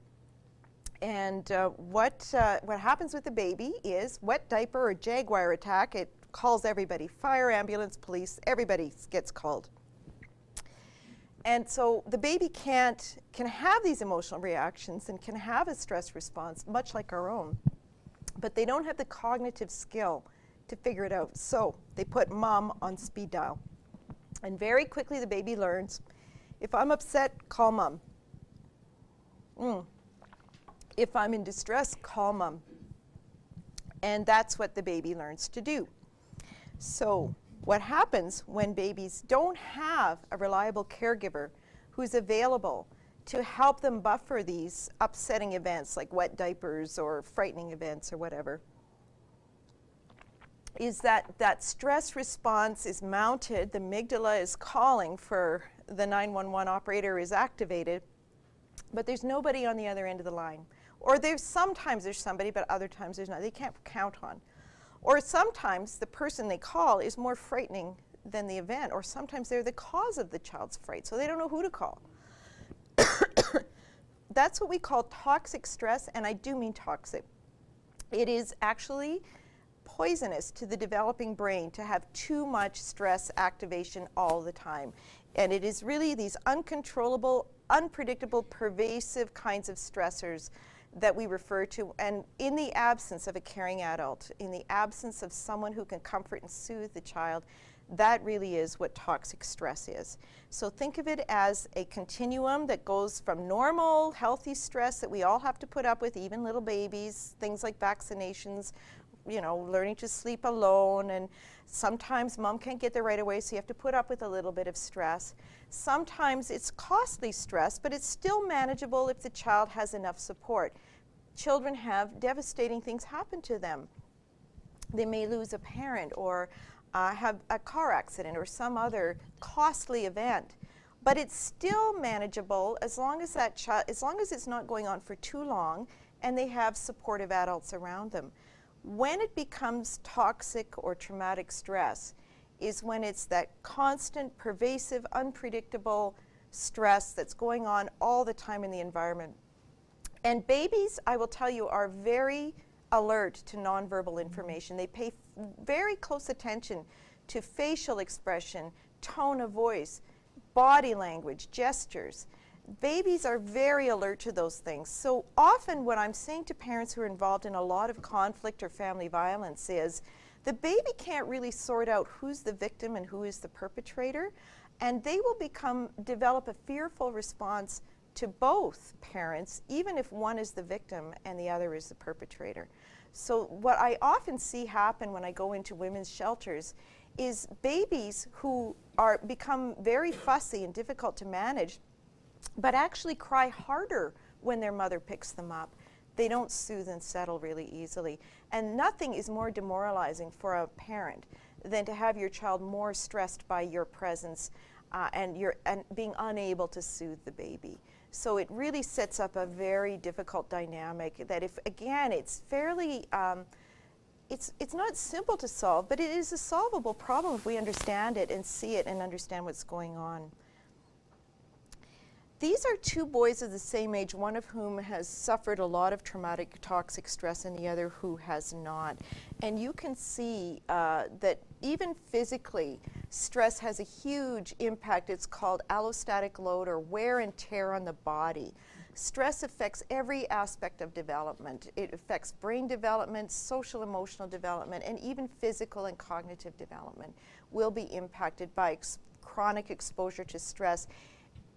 And what happens with the baby is wet diaper or jaguar attack. It calls everybody, fire, ambulance, police, everybody gets called. And so the baby can have these emotional reactions and can have a stress response, much like our own, but they don't have the cognitive skill to figure it out. So they put mom on speed dial. And very quickly the baby learns, if I'm upset, call mom. If I'm in distress, call mom. And that's what the baby learns to do. So what happens when babies don't have a reliable caregiver who's available to help them buffer these upsetting events like wet diapers or frightening events or whatever, is that stress response is mounted, the amygdala is calling for the 911 operator is activated, but there's nobody on the other end of the line. Or sometimes there's somebody, but other times there's not. They can't count on. Or sometimes the person they call is more frightening than the event, or sometimes they're the cause of the child's fright, so they don't know who to call. That's what we call toxic stress, and I do mean toxic. It is actually poisonous to the developing brain to have too much stress activation all the time. And it is really these uncontrollable, unpredictable, pervasive kinds of stressors that we refer to, and in the absence of a caring adult, in the absence of someone who can comfort and soothe the child, that really is what toxic stress is. So think of it as a continuum that goes from normal, healthy stress that we all have to put up with, even little babies, things like vaccinations, you know, learning to sleep alone, and sometimes mom can't get there right away, so you have to put up with a little bit of stress. Sometimes it's costly stress, but it's still manageable if the child has enough support. Children have devastating things happen to them. They may lose a parent or have a car accident or some other costly event, but it's still manageable as long as that child, as long as it's not going on for too long and they have supportive adults around them. When it becomes toxic or traumatic stress is when it's that constant, pervasive, unpredictable stress that's going on all the time in the environment. And babies, I will tell you, are very alert to nonverbal information. They pay very close attention to facial expression, tone of voice, body language, gestures. Babies are very alert to those things. So often what I'm saying to parents who are involved in a lot of conflict or family violence is the baby can't really sort out who's the victim and who is the perpetrator, and they will develop a fearful response to both parents, even if one is the victim and the other is the perpetrator. So what I often see happen when I go into women's shelters is babies who become very fussy and difficult to manage, but actually cry harder when their mother picks them up. They don't soothe and settle really easily. And nothing is more demoralizing for a parent than to have your child more stressed by your presence and being unable to soothe the baby. So it really sets up a very difficult dynamic that, if again, it's fairly, it's not simple to solve, but it is a solvable problem if we understand it and see it and understand what's going on. These are two boys of the same age, one of whom has suffered a lot of traumatic toxic stress and the other who has not. And you can see that even physically, stress has a huge impact. It's called allostatic load, or wear and tear on the body. Stress affects every aspect of development. It affects brain development, social emotional development, and even physical and cognitive development will be impacted by chronic exposure to stress.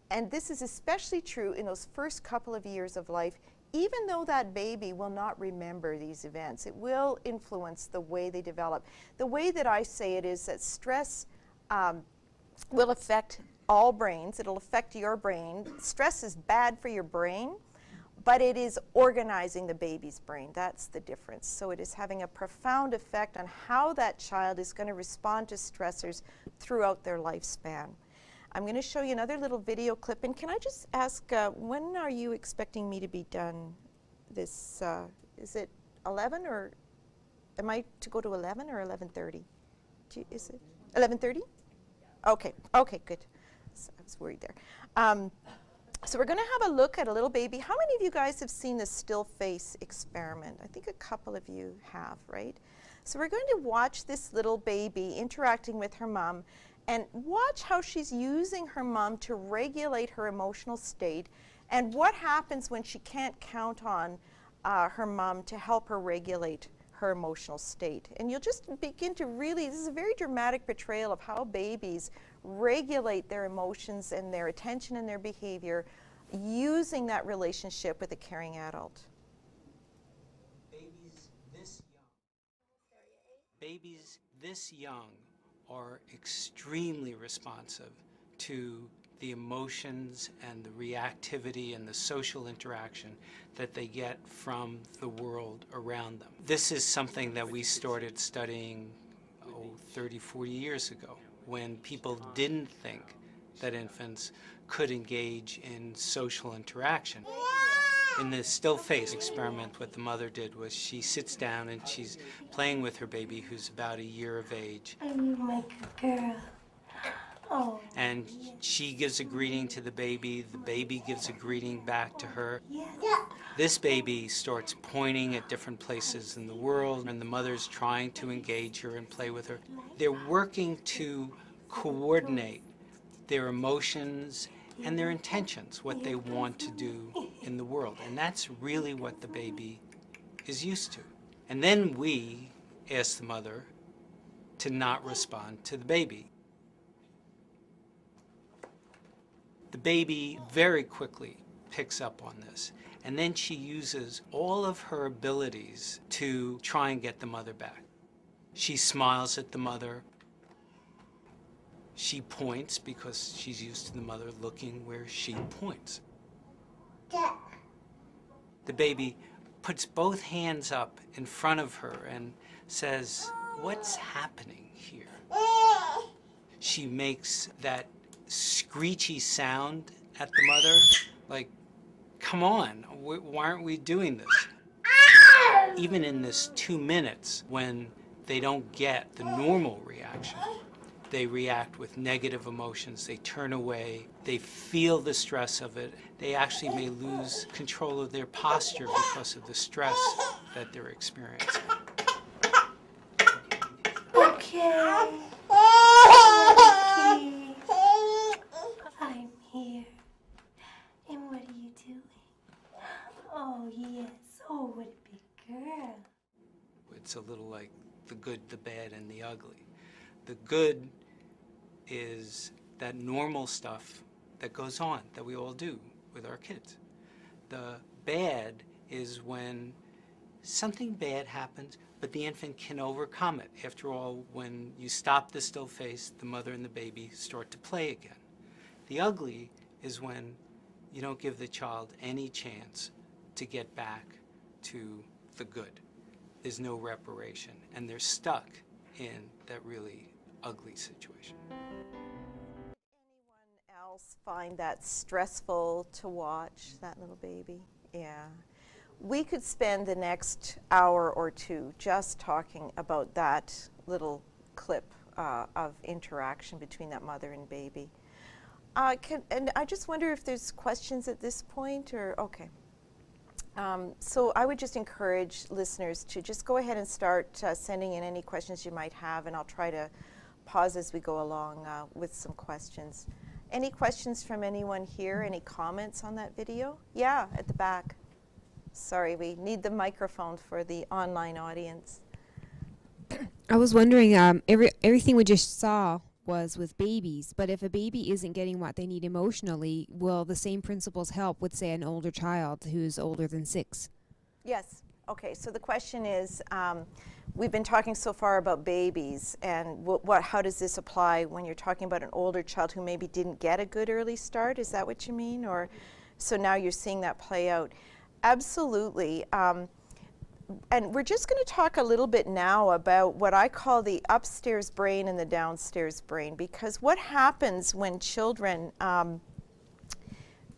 And this is especially true in those first couple of years of life, even though that baby will not remember these events. It will influence the way they develop. The way that I say it is that stress will affect all brains. It'll affect your brain. Stress is bad for your brain, but it is organizing the baby's brain. That's the difference. So it is having a profound effect on how that child is going to respond to stressors throughout their lifespan. I'm going to show you another little video clip, and can I just ask, when are you expecting me to be done this, is it 11, or am I to go to 11 or 11:30? Is it 11:30? Okay, okay, good. So I was worried there. So we're going to have a look at a little baby. How many of you guys have seen the still face experiment? I think a couple of you have, right? So we're going to watch this little baby interacting with her mom and watch how she's using her mom to regulate her emotional state and what happens when she can't count on her mom to help her regulate her emotional state. And you'll just begin to really, this is a very dramatic portrayal of how babies regulate their emotions and their attention and their behavior using that relationship with a caring adult. Babies this young are extremely responsive to the emotions and the reactivity and the social interaction that they get from the world around them. This is something that we started studying 30, 40 years ago, when people didn't think that infants could engage in social interaction. In the still face experiment, what the mother did was she sits down and she's playing with her baby who's about a year of age. I'm like a girl. Oh. And she gives a greeting to the baby gives a greeting back to her. Yeah. This baby starts pointing at different places in the world, and the mother's trying to engage her and play with her. They're working to coordinate their emotions and their intentions, what they want to do in the world. And that's really what the baby is used to. And then we ask the mother to not respond to the baby. The baby very quickly picks up on this, and then she uses all of her abilities to try and get the mother back. She smiles at the mother. She points because she's used to the mother looking where she points. The baby puts both hands up in front of her and says, "What's happening here?" She makes that screechy sound at the mother, like, come on, why aren't we doing this? Even in this 2 minutes, when they don't get the normal reaction, they react with negative emotions, they turn away, they feel the stress of it. They actually may lose control of their posture because of the stress that they're experiencing. Okay. I'm here. And what are you doing? Oh, yes. Oh, what a big girl. It's a little like the good, the bad, and the ugly. The good is that normal stuff that goes on, that we all do with our kids. The bad is when something bad happens, but the infant can overcome it. After all, when you stop the still face, the mother and the baby start to play again. The ugly is when you don't give the child any chance to get back to the good. There's no reparation, and they're stuck in that really ugly situation. Anyone else find that stressful to watch, that little baby? Yeah. We could spend the next hour or two just talking about that little clip of interaction between that mother and baby. And I just wonder if there's questions at this point, or okay. So I would just encourage listeners to just go ahead and start sending in any questions you might have, and I'll try to pause as we go along with some questions. Any questions from anyone here? Any comments on that video? Yeah, at the back. Sorry, we need the microphone for the online audience. I was wondering, everything we just saw was with babies, but if a baby isn't getting what they need emotionally, will the same principles help with, say, an older child who's older than 6? Yes. Okay, so the question is, we've been talking so far about babies, and how does this apply when you're talking about an older child who maybe didn't get a good early start? Is that what you mean? Or so now you're seeing that play out? Absolutely. And we're just going to talk a little bit now about what I call the upstairs brain and the downstairs brain, because what happens when children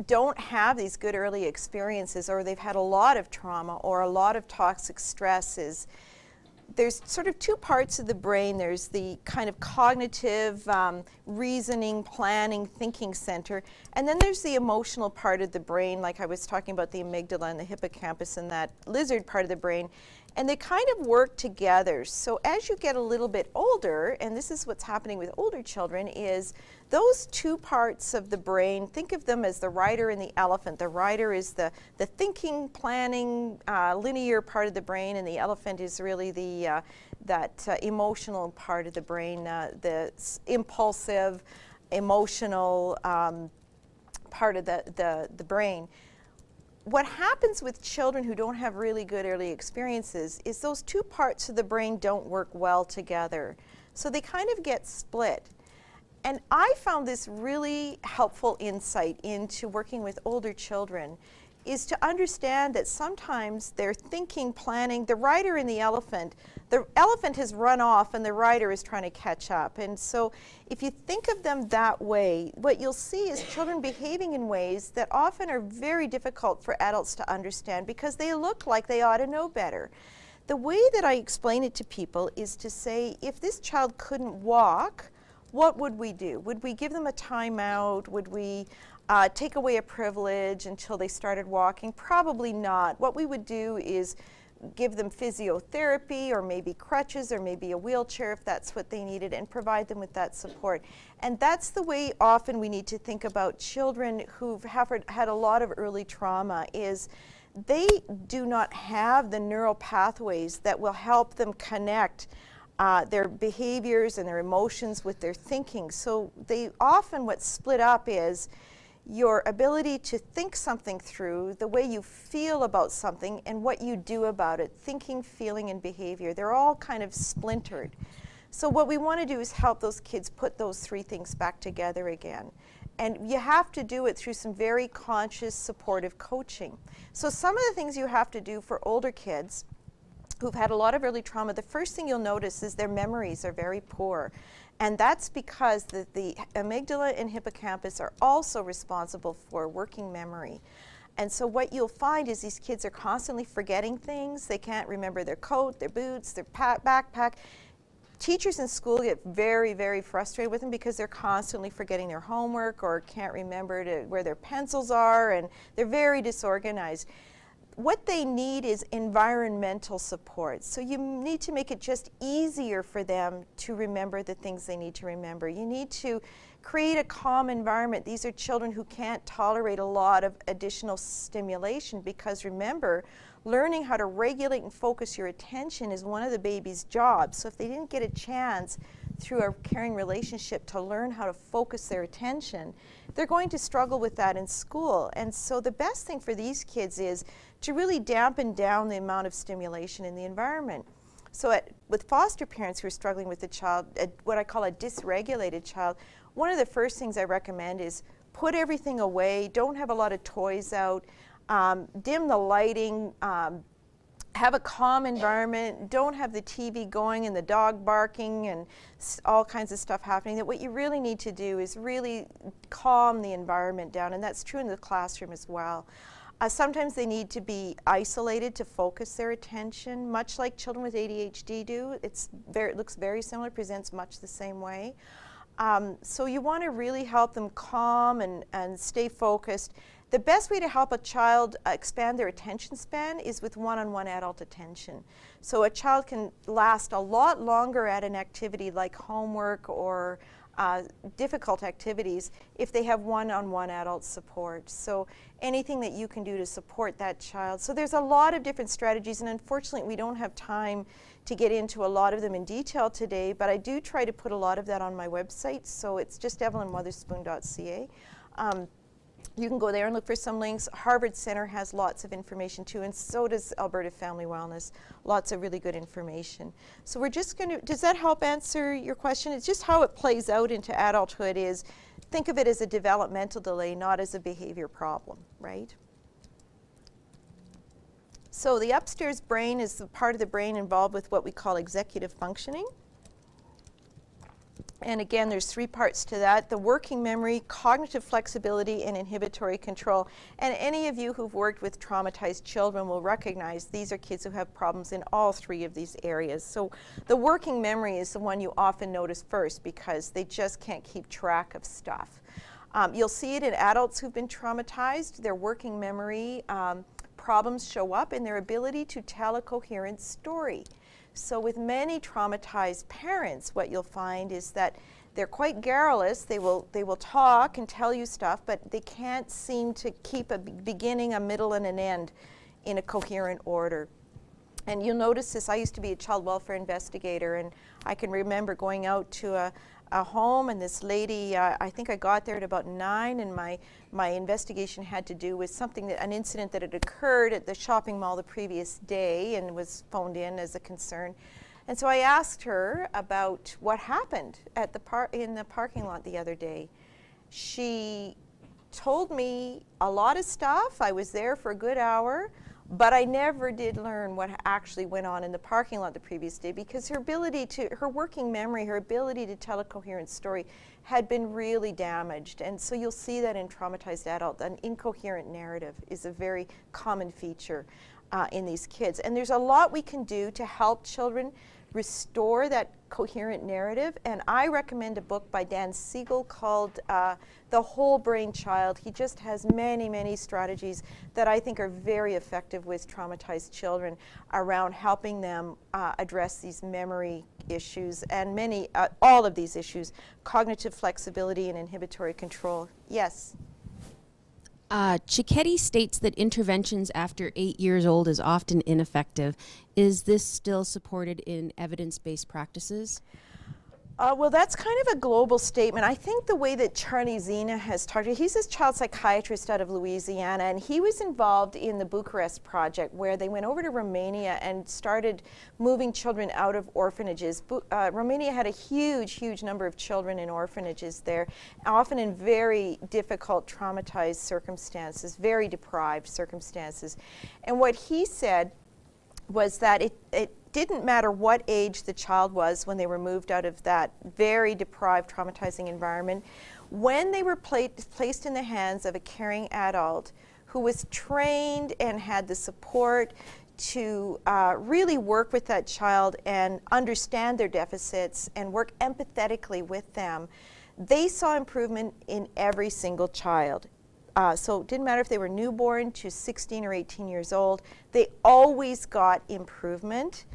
don't have these good early experiences, or they've had a lot of trauma or a lot of toxic stress, is there's sort of two parts of the brain. There's the kind of cognitive, reasoning, planning, thinking center, and then there's the emotional part of the brain, like I was talking about the amygdala and the hippocampus and that lizard part of the brain, and they kind of work together. So as you get a little bit older, and this is what's happening with older children, is those two parts of the brain, think of them as the rider and the elephant. The rider is the thinking, planning, linear part of the brain, and the elephant is really the emotional part of the brain, the impulsive, emotional part of the brain. What happens with children who don't have really good early experiences is those two parts of the brain don't work well together. So they kind of get split. And I found this really helpful insight into working with older children, is to understand that sometimes they're thinking, planning, the rider and the elephant has run off and the rider is trying to catch up. And so if you think of them that way, what you'll see is children behaving in ways that often are very difficult for adults to understand because they look like they ought to know better. The way that I explain it to people is to say, if this child couldn't walk, what would we do? Would we give them a timeout? Would we take away a privilege until they started walking? Probably not. What we would do is give them physiotherapy or maybe crutches or maybe a wheelchair if that's what they needed, and provide them with that support. And that's the way often we need to think about children who've had a lot of early trauma, is they do not have the neural pathways that will help them connect their behaviors and their emotions with their thinking. So they often, what's split up is your ability to think something through, the way you feel about something, and what you do about it. Thinking, feeling, and behavior. They're all kind of splintered. So what we want to do is help those kids put those three things back together again. And you have to do it through some very conscious, supportive coaching. So some of the things you have to do for older kids who've had a lot of early trauma, the first thing you'll notice is their memories are very poor. And that's because the amygdala and hippocampus are also responsible for working memory. And so what you'll find is these kids are constantly forgetting things. They can't remember their coat, their boots, their backpack. Teachers in school get very, very frustrated with them because they're constantly forgetting their homework or can't remember where their pencils are, and they're very disorganized. What they need is environmental support. So you need to make it just easier for them to remember the things they need to remember. You need to create a calm environment. These are children who can't tolerate a lot of additional stimulation because, remember, learning how to regulate and focus your attention is one of the baby's jobs. So if they didn't get a chance through a caring relationship to learn how to focus their attention, they're going to struggle with that in school. And so the best thing for these kids is to really dampen down the amount of stimulation in the environment. So with foster parents who are struggling with a child, what I call a dysregulated child, one of the first things I recommend is put everything away, don't have a lot of toys out, dim the lighting, have a calm environment, don't have the TV going and the dog barking and all kinds of stuff happening. That what you really need to do is really calm the environment down, and that's true in the classroom as well. Sometimes they need to be isolated to focus their attention, much like children with ADHD do. It looks very similar, presents much the same way. So you want to really help them calm and stay focused. The best way to help a child expand their attention span is with one-on-one adult attention. So a child can last a lot longer at an activity like homework or difficult activities if they have one-on-one adult support. So anything that you can do to support that child. So there's a lot of different strategies, and unfortunately we don't have time to get into a lot of them in detail today, but I do try to put a lot of that on my website. So it's just evelynwotherspoon.ca. You can go there and look for some links. Harvard Center has lots of information too, and so does Alberta Family Wellness. Lots of really good information. So we're just going to, does that help answer your question? It's just how it plays out into adulthood is, think of it as a developmental delay, not as a behavior problem, right? So the upstairs brain is the part of the brain involved with what we call executive functioning. And again, there's 3 parts to that: the working memory, cognitive flexibility, and inhibitory control. And any of you who've worked with traumatized children will recognize these are kids who have problems in all 3 of these areas. So the working memory is the one you often notice first because they just can't keep track of stuff. You'll see it in adults who've been traumatized. Their working memory problems show up in their ability to tell a coherent story. So with many traumatized parents, what you'll find is that they're quite garrulous. They will talk and tell you stuff, but they can't seem to keep a beginning, a middle, and an end in a coherent order. And you'll notice this. I used to be a child welfare investigator, and I can remember going out to a home, and this lady, I think I got there at about 9, and my investigation had to do with something, an incident that had occurred at the shopping mall the previous day and was phoned in as a concern. And so I asked her about what happened at in the parking lot the other day. She told me a lot of stuff. I was there for a good hour, but I never did learn what actually went on in the parking lot the previous day because her working memory, her ability to tell a coherent story had been really damaged. And so you'll see that in traumatized adults. An incoherent narrative is a very common feature in these kids. And there's a lot we can do to help children restore that coherent narrative. And I recommend a book by Dan Siegel called The Whole Brain Child. He just has many, many strategies that I think are very effective with traumatized children around helping them address these memory issues and all of these issues: cognitive flexibility and inhibitory control. Yes? Cicchetti states that interventions after 8 years old is often ineffective. Is this still supported in evidence-based practices? Well, that's kind of a global statement. I think the way that Charlie Zena has targeted, he's a child psychiatrist out of Louisiana, and he was involved in the Bucharest project where they went over to Romania and started moving children out of orphanages. Romania had a huge, huge number of children in orphanages there, often in very difficult, traumatized circumstances, very deprived circumstances. And what he said was that it didn't matter what age the child was when they were moved out of that very deprived, traumatizing environment. When they were placed in the hands of a caring adult who was trained and had the support to really work with that child and understand their deficits and work empathetically with them, they saw improvement in every single child. So it didn't matter if they were newborn to 16 or 18 years old, they always got improvement,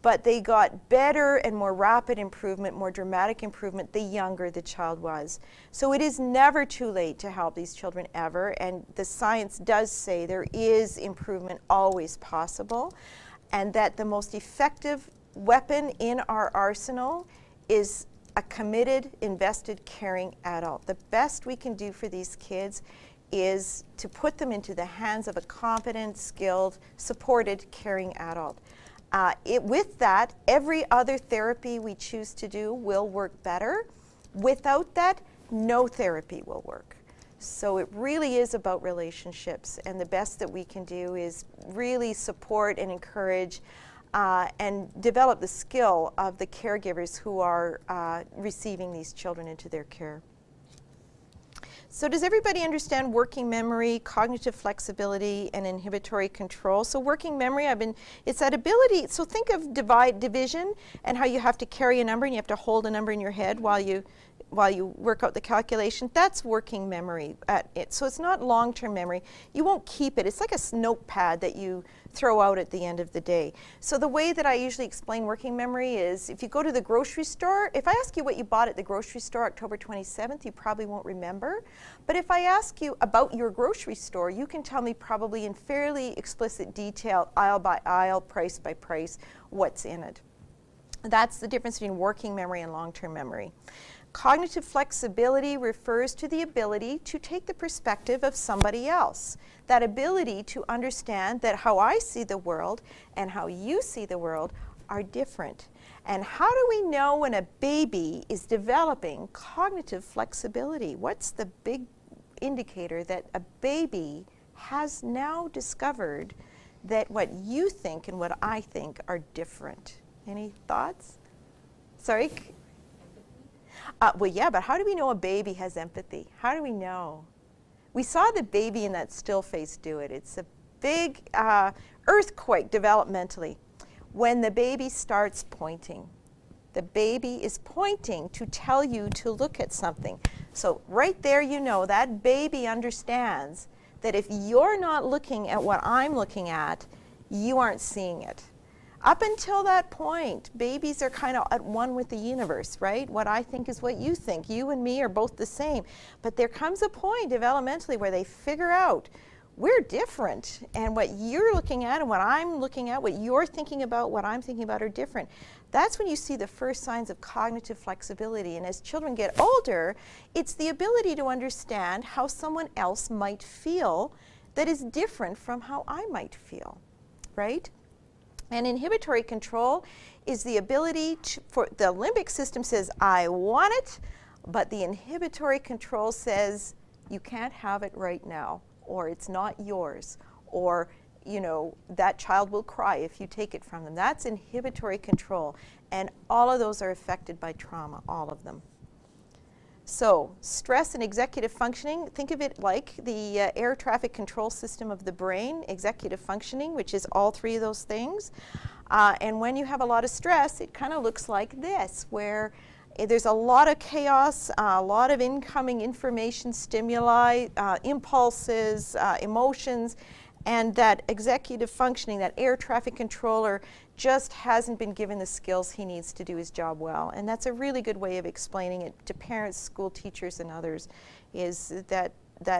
but they got better and more rapid improvement, more dramatic improvement the younger the child was. So it is never too late to help these children ever, and the science does say there is improvement always possible, and that the most effective weapon in our arsenal is a committed, invested, caring adult. The best we can do for these kids is to put them into the hands of a competent, skilled, supported, caring adult. With that, every other therapy we choose to do will work better. Without that, no therapy will work. So it really is about relationships, and the best that we can do is really support and encourage and develop the skill of the caregivers who are receiving these children into their care. So does everybody understand working memory, cognitive flexibility, and inhibitory control? So working memory, it's that ability, so think of division and how you have to carry a number and you have to hold a number in your head while you work out the calculation. That's working memory at it. So it's not long-term memory. You won't keep it. It's like a notepad that you throw out at the end of the day. So the way that I usually explain working memory is if you go to the grocery store, if I ask you what you bought at the grocery store October 27th, you probably won't remember. But if I ask you about your grocery store, you can tell me probably in fairly explicit detail, aisle by aisle, price by price, what's in it. That's the difference between working memory and long-term memory. Cognitive flexibility refers to the ability to take the perspective of somebody else. That ability to understand that how I see the world and how you see the world are different. And how do we know when a baby is developing cognitive flexibility? What's the big indicator that a baby has now discovered that what you think and what I think are different? Any thoughts? Sorry? Well, yeah, but how do we know a baby has empathy? How do we know? We saw the baby in that still face do it. It's a big earthquake developmentally. When the baby starts pointing, the baby is pointing to tell you to look at something. So right there, you know that baby understands that if you're not looking at what I'm looking at, you aren't seeing it. Up until that point, babies are kind of at one with the universe, right? What I think is what you think. You and me are both the same. But there comes a point developmentally where they figure out we're different, and what you're looking at and what I'm looking at, what you're thinking about, what I'm thinking about are different. That's when you see the first signs of cognitive flexibility. And as children get older, it's the ability to understand how someone else might feel that is different from how I might feel, right? And inhibitory control is the ability for the limbic system says, I want it, but the inhibitory control says, you can't have it right now, or it's not yours, or you know, that child will cry if you take it from them. That's inhibitory control, and all of those are affected by trauma, all of them. So stress and executive functioning, think of it like the air traffic control system of the brain, executive functioning, which is all three of those things. And when you have a lot of stress, it kind of looks like this, where there's a lot of chaos, a lot of incoming information, stimuli, impulses, emotions, and that executive functioning, that air traffic controller, just hasn't been given the skills he needs to do his job well. And that's a really good way of explaining it to parents, school teachers, and others, is that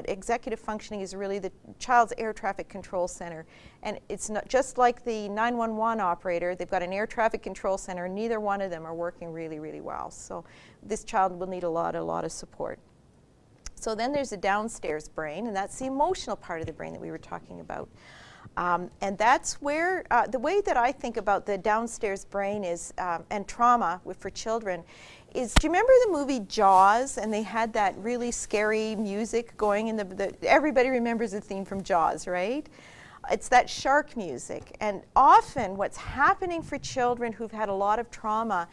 executive functioning is really the child's air traffic control center. And it's not just like the 911 operator. They've got an air traffic control center. Neither one of them are working really, really well. So this child will need a lot of support. So then there's a downstairs brain, and that's the emotional part of the brain that we were talking about. And that's where, the way that I think about the downstairs brain is, and trauma for children, is, do you remember the movie Jaws? And they had that really scary music going in everybody remembers the theme from Jaws, right? It's that shark music. And often what's happening for children who've had a lot of trauma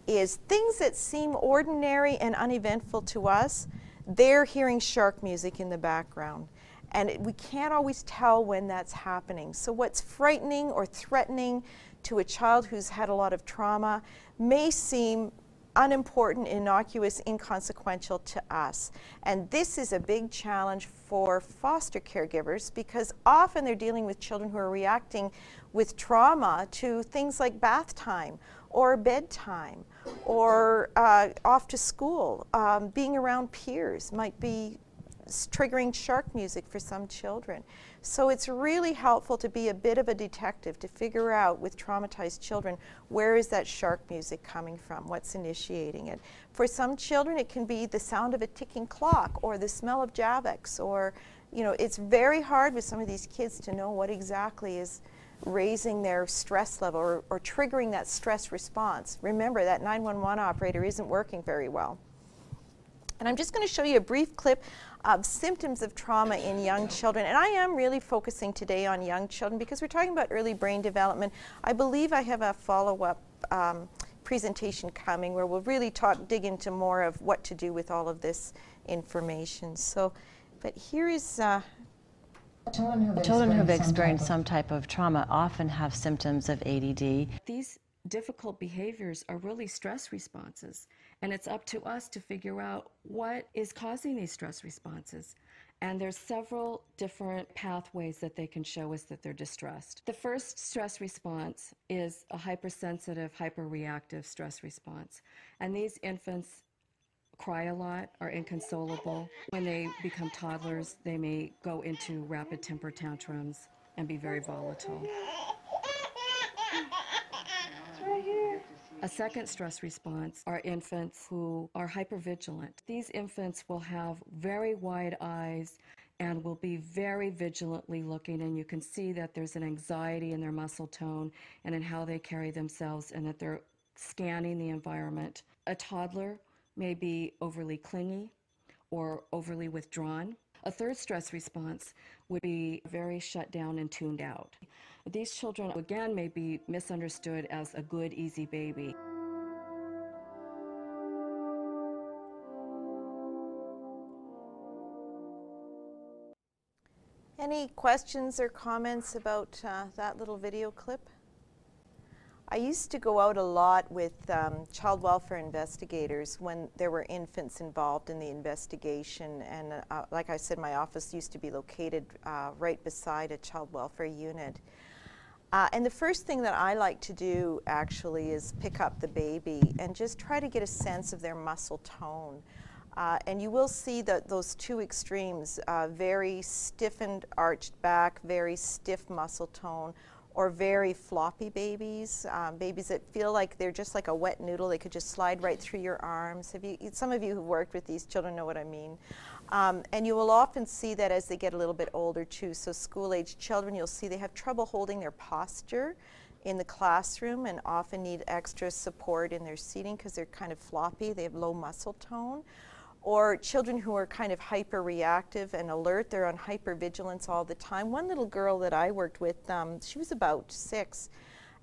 is things that seem ordinary and uneventful to us, they're hearing shark music in the background. And we can't always tell when that's happening. So what's frightening or threatening to a child who's had a lot of trauma may seem unimportant, innocuous, inconsequential to us. And this is a big challenge for foster caregivers, because often they're dealing with children who are reacting with trauma to things like bath time or bedtime or off to school. Being around peers might be triggering shark music for some children. So it's really helpful to be a bit of a detective to figure out with traumatized children, where is that shark music coming from? What's initiating it? For some children, it can be the sound of a ticking clock or the smell of Javex, or, you know, it's very hard with some of these kids to know what exactly is raising their stress level or triggering that stress response. Remember, that 911 operator isn't working very well. And I'm just going to show you a brief clip of symptoms of trauma in young children. And I am really focusing today on young children because we're talking about early brain development. I believe I have a follow-up presentation coming where we'll really dig into more of what to do with all of this information. So, but here is... Children who've experienced some type of trauma often have symptoms of ADD. These difficult behaviors are really stress responses, and it's up to us to figure out what is causing these stress responses. And there's several different pathways that they can show us that they're distressed. The first stress response is a hypersensitive, hyperreactive stress response. And these infants cry a lot, are inconsolable. When they become toddlers, they may go into rapid temper tantrums and be very volatile. A second stress response are infants who are hypervigilant. These infants will have very wide eyes and will be very vigilantly looking, and you can see that there's an anxiety in their muscle tone and in how they carry themselves, and that they're scanning the environment. A toddler may be overly clingy or overly withdrawn. A third stress response would be very shut down and tuned out. These children, again, may be misunderstood as a good, easy baby. Any questions or comments about that little video clip? I used to go out a lot with child welfare investigators when there were infants involved in the investigation, and like I said, my office used to be located right beside a child welfare unit. And the first thing that I like to do actually is pick up the baby and just try to get a sense of their muscle tone. And you will see that those two extremes, very stiffened, arched back, very stiff muscle tone, or very floppy babies, babies that feel like they're just like a wet noodle. They could just slide right through your arms. Some of you who've worked with these children know what I mean. And you will often see that as they get a little bit older too. So school-age children, you'll see they have trouble holding their posture in the classroom and often need extra support in their seating because they're kind of floppy. They have low muscle tone. Or children who are kind of hyper-reactive and alert, they're on hyper-vigilance all the time. One little girl that I worked with, she was about 6,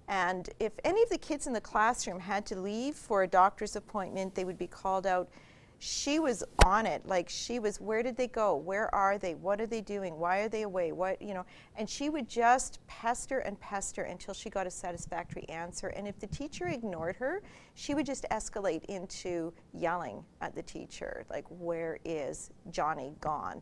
and if any of the kids in the classroom had to leave for a doctor's appointment, they would be called out. She was on it, like she was, where did they go? Where are they? What are they doing? Why are they away? What, you know, and she would just pester and pester until she got a satisfactory answer. And if the teacher ignored her, she would just escalate into yelling at the teacher, like, where is Johnny gone?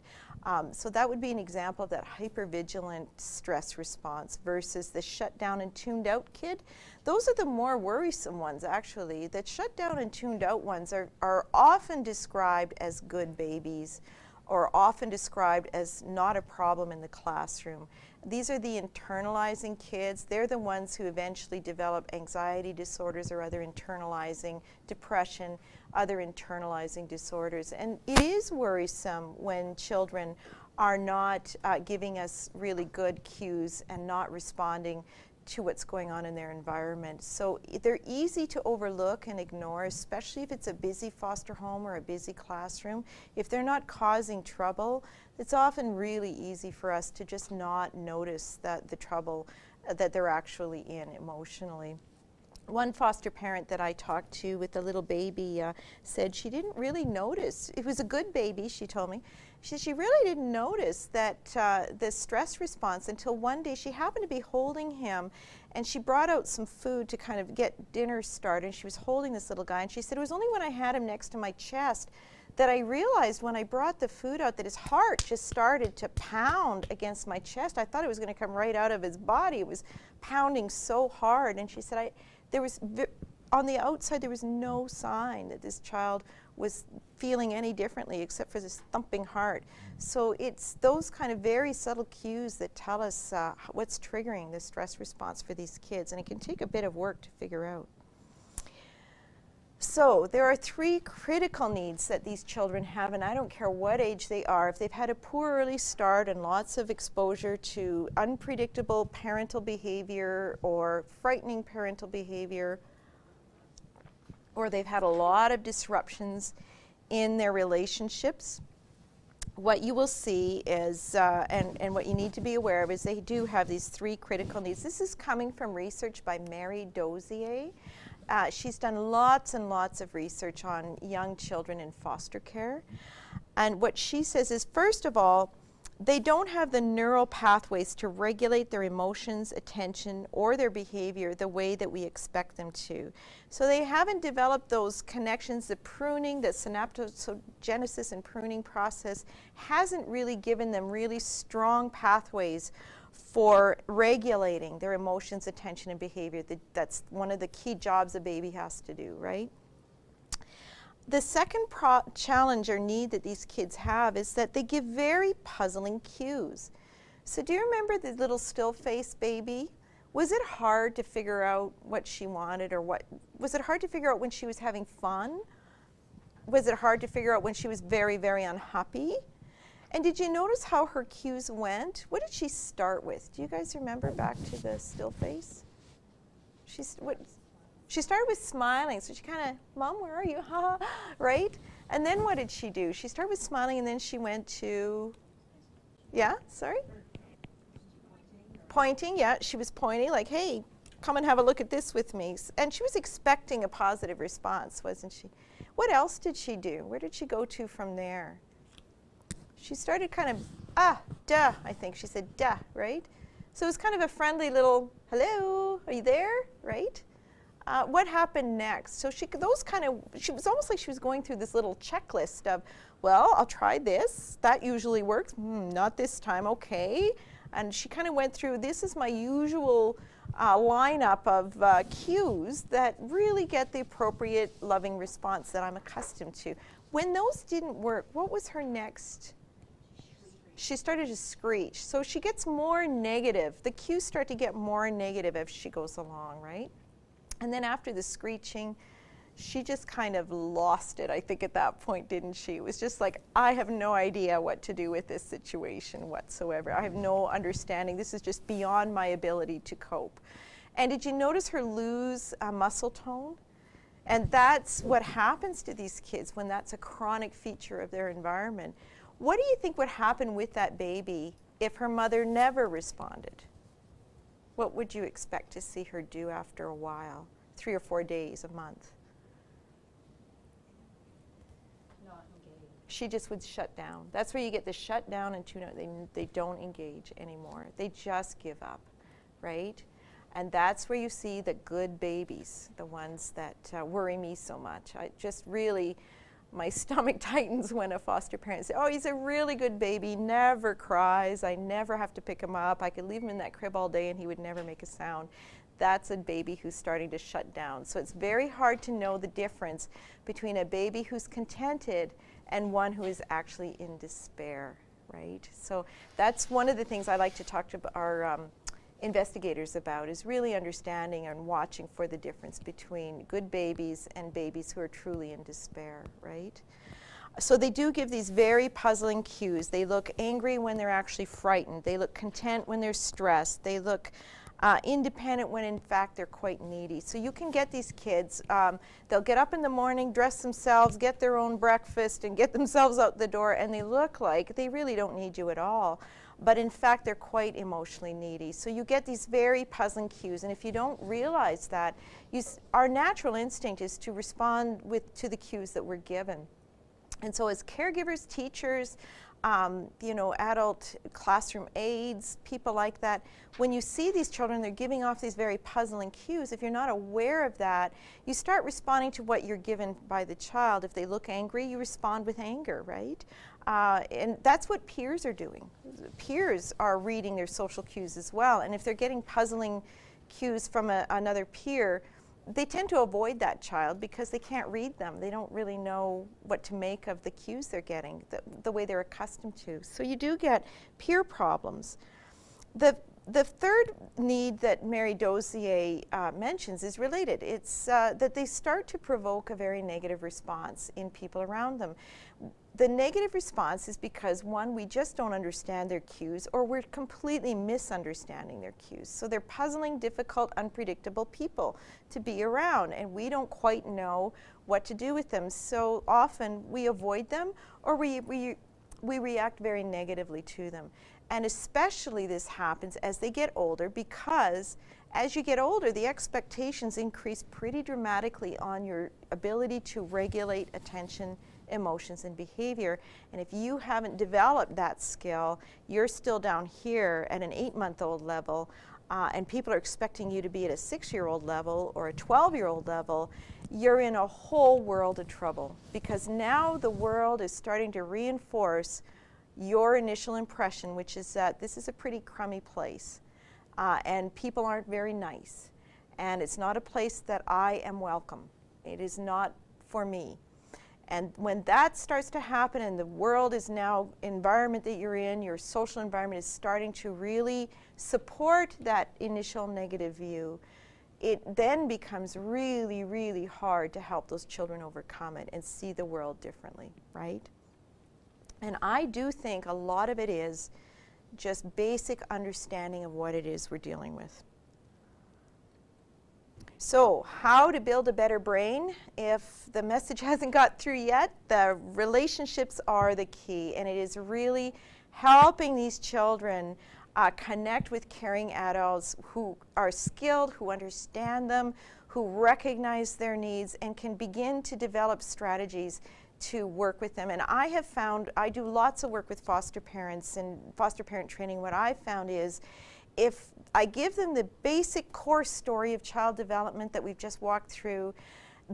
So that would be an example of that hypervigilant stress response versus the shut down and tuned out kid. Those are the more worrisome ones, actually. The shut down and tuned out ones are often described as good babies, or often described as not a problem in the classroom. These are the internalizing kids. They're the ones who eventually develop anxiety disorders or other internalizing depression, other internalizing disorders. And it is worrisome when children are not giving us really good cues and not responding to what's going on in their environment. So they're easy to overlook and ignore, especially if it's a busy foster home or a busy classroom. If they're not causing trouble, it's often really easy for us to just not notice that the trouble that they're actually in emotionally. One foster parent that I talked to with a little baby said she didn't really notice. It was a good baby, she told me. She really didn't notice that the stress response until one day she happened to be holding him, and she brought out some food to kind of get dinner started. And she was holding this little guy, and she said, it was only when I had him next to my chest that I realized when I brought the food out that his heart just started to pound against my chest. I thought it was going to come right out of his body. It was pounding so hard. And she said, on the outside, there was no sign that this child was feeling any differently except for this thumping heart. So it's those kind of very subtle cues that tell us what's triggering the stress response for these kids, and it can take a bit of work to figure out. So there are 3 critical needs that these children have, and I don't care what age they are. If they've had a poor early start and lots of exposure to unpredictable parental behavior or frightening parental behavior, or they've had a lot of disruptions in their relationships, what you will see is, and what you need to be aware of, is they do have these 3 critical needs. This is coming from research by Mary Dozier. She's done lots and lots of research on young children in foster care. And what she says is, first of all, they don't have the neural pathways to regulate their emotions, attention, or their behavior the way that we expect them to. So they haven't developed those connections. The pruning, the synaptogenesis and pruning process hasn't really given them really strong pathways for regulating their emotions, attention, and behavior. That's one of the key jobs a baby has to do, right? The second challenge or need that these kids have is that they give very puzzling cues. So do you remember the little still-faced baby? Was it hard to figure out what she wanted, or was it hard to figure out when she was having fun? Was it hard to figure out when she was very, very unhappy? And did you notice how her cues went? What did she start with? Do you guys remember back to the still face? She started with smiling, so she kind of, Mom, where are you? Ha, right? And then what did she do? She started with smiling, and then she went to, yeah, sorry? Pointing, yeah, she was pointing, like, hey, come and have a look at this with me. And she was expecting a positive response, wasn't she? What else did she do? Where did she go to from there? She started kind of ah, duh, I think she said duh, right? So it was kind of a friendly little, hello, are you there, right? What happened next? So she was almost like she was going through this little checklist of, well, I'll try this. That usually works. Not this time, okay. And she kind of went through, this is my usual lineup of cues that really get the appropriate loving response that I'm accustomed to. When those didn't work, what was her next? She started to screech. So she gets more negative. The cues start to get more negative as she goes along, right? And then after the screeching, she just kind of lost it, I think, at that point, didn't she? It was just like, I have no idea what to do with this situation whatsoever. I have no understanding. This is just beyond my ability to cope. And did you notice her lose muscle tone? And that's what happens to these kids when that's a chronic feature of their environment. What do you think would happen with that baby if her mother never responded? What would you expect to see her do after a while? 3 or 4 days, a month? Not engage. She just would shut down. That's where you get the shut down and tune out. They don't engage anymore. They just give up, right? And that's where you see the good babies, the ones that worry me so much. I just really, my stomach tightens when a foster parent says, oh, he's a really good baby, never cries, I never have to pick him up, I could leave him in that crib all day and he would never make a sound. That's a baby who's starting to shut down. So it's very hard to know the difference between a baby who's contented and one who is actually in despair, right? So that's one of the things I like to talk to our investigators about, is really understanding and watching for the difference between good babies and babies who are truly in despair, right? So they do give these very puzzling cues. They look angry when they're actually frightened. They look content when they're stressed. They look independent when in fact they're quite needy. So you can get these kids, they'll get up in the morning, dress themselves, get their own breakfast and get themselves out the door, and they look like they really don't need you at all. But in fact, they're quite emotionally needy. So you get these very puzzling cues, and if you don't realize that, our natural instinct is to respond to the cues that we're given. And so as caregivers, teachers, you know, adult classroom aides, people like that, when you see these children, they're giving off these very puzzling cues. If you're not aware of that, you start responding to what you're given by the child. If they look angry, you respond with anger, right? And that's what peers are doing. Peers are reading their social cues as well. And if they're getting puzzling cues from another peer, they tend to avoid that child because they can't read them. They don't really know what to make of the cues they're getting, the way they're accustomed to. So you do get peer problems. The third need that Mary Dozier mentions is related. It's that they start to provoke a very negative response in people around them. The negative response is because, one, we just don't understand their cues, or we're completely misunderstanding their cues. So they're puzzling, difficult, unpredictable people to be around, and we don't quite know what to do with them. So often we avoid them, or we react very negatively to them. And especially this happens as they get older, because as you get older, the expectations increase pretty dramatically on your ability to regulate attention, emotions, and behavior. And if you haven't developed that skill, you're still down here at an 8-month-old level, and people are expecting you to be at a 6-year-old level or a 12-year-old level, you're in a whole world of trouble, because now the world is starting to reinforce your initial impression, which is that this is a pretty crummy place, and people aren't very nice, and it's not a place that I am welcome. It is not for me. And when that starts to happen, and the world is now, environment that you're in, your social environment is starting to really support that initial negative view, it then becomes really, really hard to help those children overcome it and see the world differently, right? And I do think a lot of it is just basic understanding of what it is we're dealing with. So, how to build a better brain? If the message hasn't got through yet, the relationships are the key, and it is really helping these children connect with caring adults who are skilled, who understand them, who recognize their needs, and can begin to develop strategies to work with them. And I have found, I do lots of work with foster parents and foster parent training. What I've found is if I give them the basic core story of child development that we've just walked through,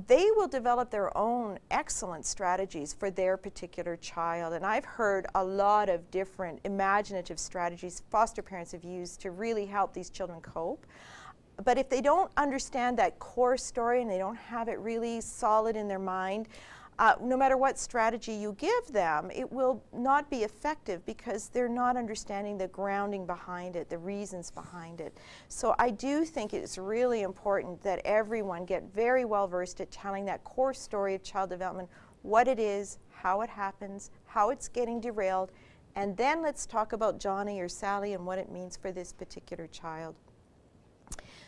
they will develop their own excellent strategies for their particular child. And I've heard a lot of different imaginative strategies foster parents have used to really help these children cope. But if they don't understand that core story and they don't have it really solid in their mind, no matter what strategy you give them, it will not be effective because they're not understanding the grounding behind it, the reasons behind it. So I do think it's really important that everyone get very well versed at telling that core story of child development, what it is, how it happens, how it's getting derailed, and then let's talk about Johnny or Sally and what it means for this particular child.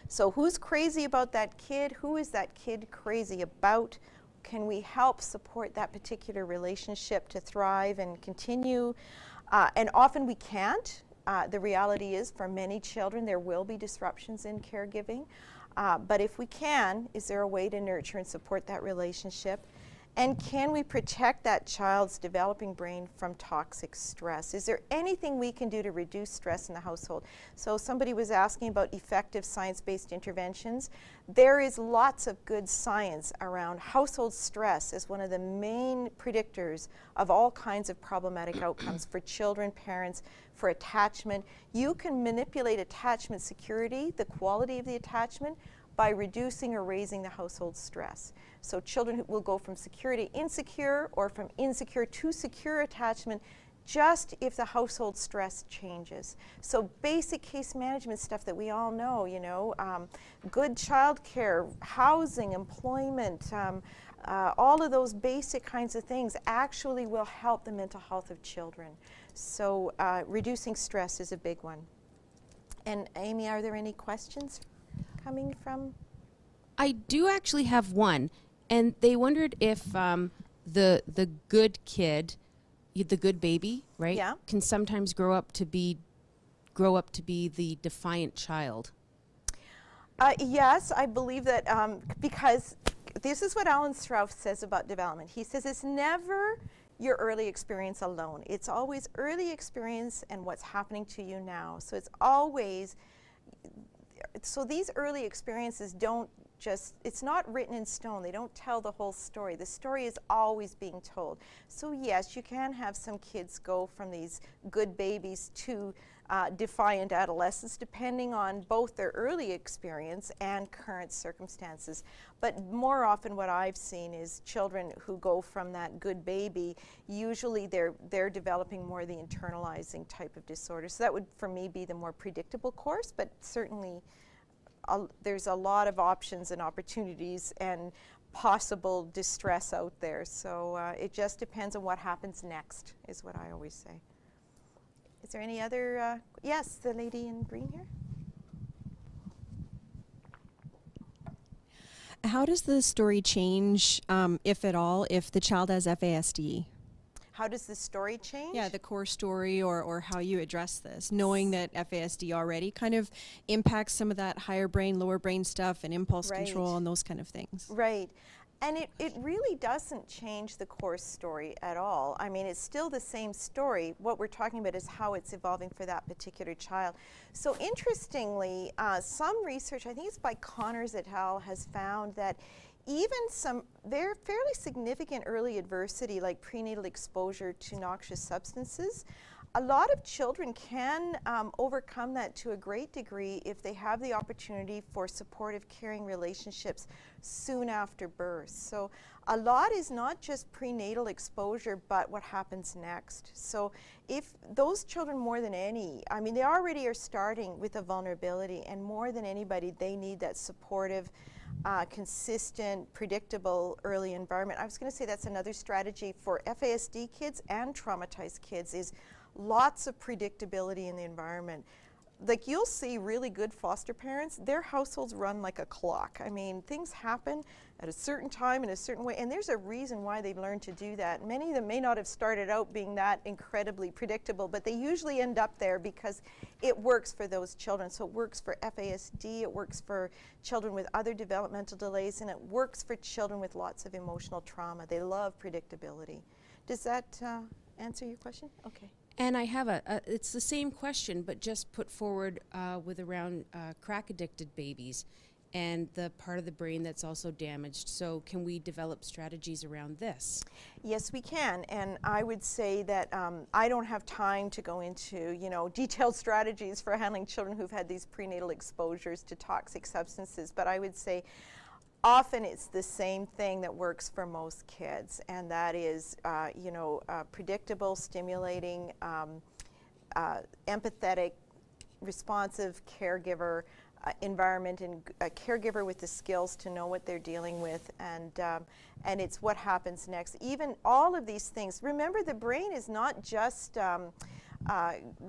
So who's crazy about that kid? Who is that kid crazy about? Can we help support that particular relationship to thrive and continue? And often we can't. The reality is for many children there will be disruptions in caregiving. But if we can, is there a way to nurture and support that relationship? And can we protect that child's developing brain from toxic stress? Is there anything we can do to reduce stress in the household? So somebody was asking about effective science-based interventions. There is lots of good science around household stress as one of the main predictors of all kinds of problematic outcomes for children, parents, for attachment. You can manipulate attachment security, the quality of the attachment, by reducing or raising the household stress. So children will go from secure to insecure or from insecure to secure attachment just if the household stress changes. So basic case management stuff that we all know, you know, good child care, housing, employment, all of those basic kinds of things actually will help the mental health of children. So reducing stress is a big one. And Amy, are there any questions coming from? I do actually have one, and they wondered if the good kid, the good baby, right, yeah, can sometimes grow up to be the defiant child. Yes, I believe that because this is what Alan Strauss says about development. He says it's never your early experience alone. It's always early experience and what's happening to you now. So it's always, so these early experiences don't just, it's not written in stone. They don't tell the whole story. The story is always being told. So yes, you can have some kids go from these good babies to defiant adolescents depending on both their early experience and current circumstances. But more often what I've seen is children who go from that good baby, usually they're developing more the internalizing type of disorder. So that would for me be the more predictable course, but certainly there's a lot of options and opportunities and possible distress out there. So it just depends on what happens next, is what I always say. Is there any other, yes, the lady in green here? How does the story change, if at all, if the child has FASD? How does the story change? Yeah, the core story or how you address this, knowing that FASD already kind of impacts some of that higher brain, lower brain stuff and impulse control and those kind of things. Right. And it really doesn't change the core story at all. I mean, it's still the same story. What we're talking about is how it's evolving for that particular child. So interestingly, some research, I think it's by Connors et al., has found that even some fairly significant early adversity, like prenatal exposure to noxious substances, a lot of children can overcome that to a great degree if they have the opportunity for supportive, caring relationships soon after birth. So a lot is not just prenatal exposure, but what happens next. So if those children more than any, I mean, they already are starting with a vulnerability, and more than anybody, they need that supportive, consistent, predictable early environment. I was going to say that's another strategy for FASD kids and traumatized kids is lots of predictability in the environment. like you'll see really good foster parents, their households run like a clock. I mean, things happen at a certain time in a certain way, and there's a reason why they've learned to do that. Many of them may not have started out being that incredibly predictable, but they usually end up there because it works for those children. So it works for FASD, it works for children with other developmental delays, and it works for children with lots of emotional trauma. They love predictability. Does that answer your question? Okay. And I have it's the same question, but just put forward with around crack-addicted babies and the part of the brain that's also damaged. So can we develop strategies around this? Yes, we can. And I would say that I don't have time to go into, detailed strategies for handling children who've had these prenatal exposures to toxic substances. But I would say often it's the same thing that works for most kids, and that is, predictable, stimulating, empathetic, responsive caregiver environment, and a caregiver with the skills to know what they're dealing with, and it's what happens next. Even all of these things. Remember, the brain is not just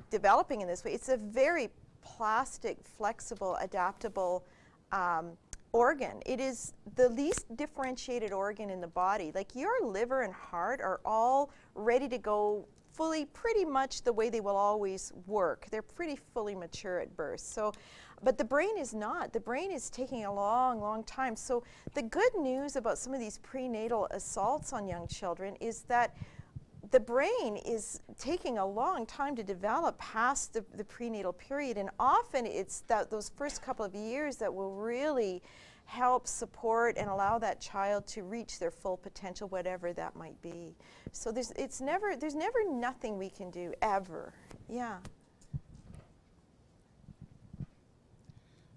developing in this way. It's a very plastic, flexible, adaptable organ. It is the least differentiated organ in the body. Like your liver and heart are all ready to go fully, pretty much the way they will always work. They're pretty fully mature at birth. So, but the brain is not. The brain is taking a long, long time. So the good news about some of these prenatal assaults on young children is that the brain is taking a long time to develop past the prenatal period, and often it's those first couple of years that will really help support and allow that child to reach their full potential, whatever that might be. So there's never nothing we can do, ever. Yeah.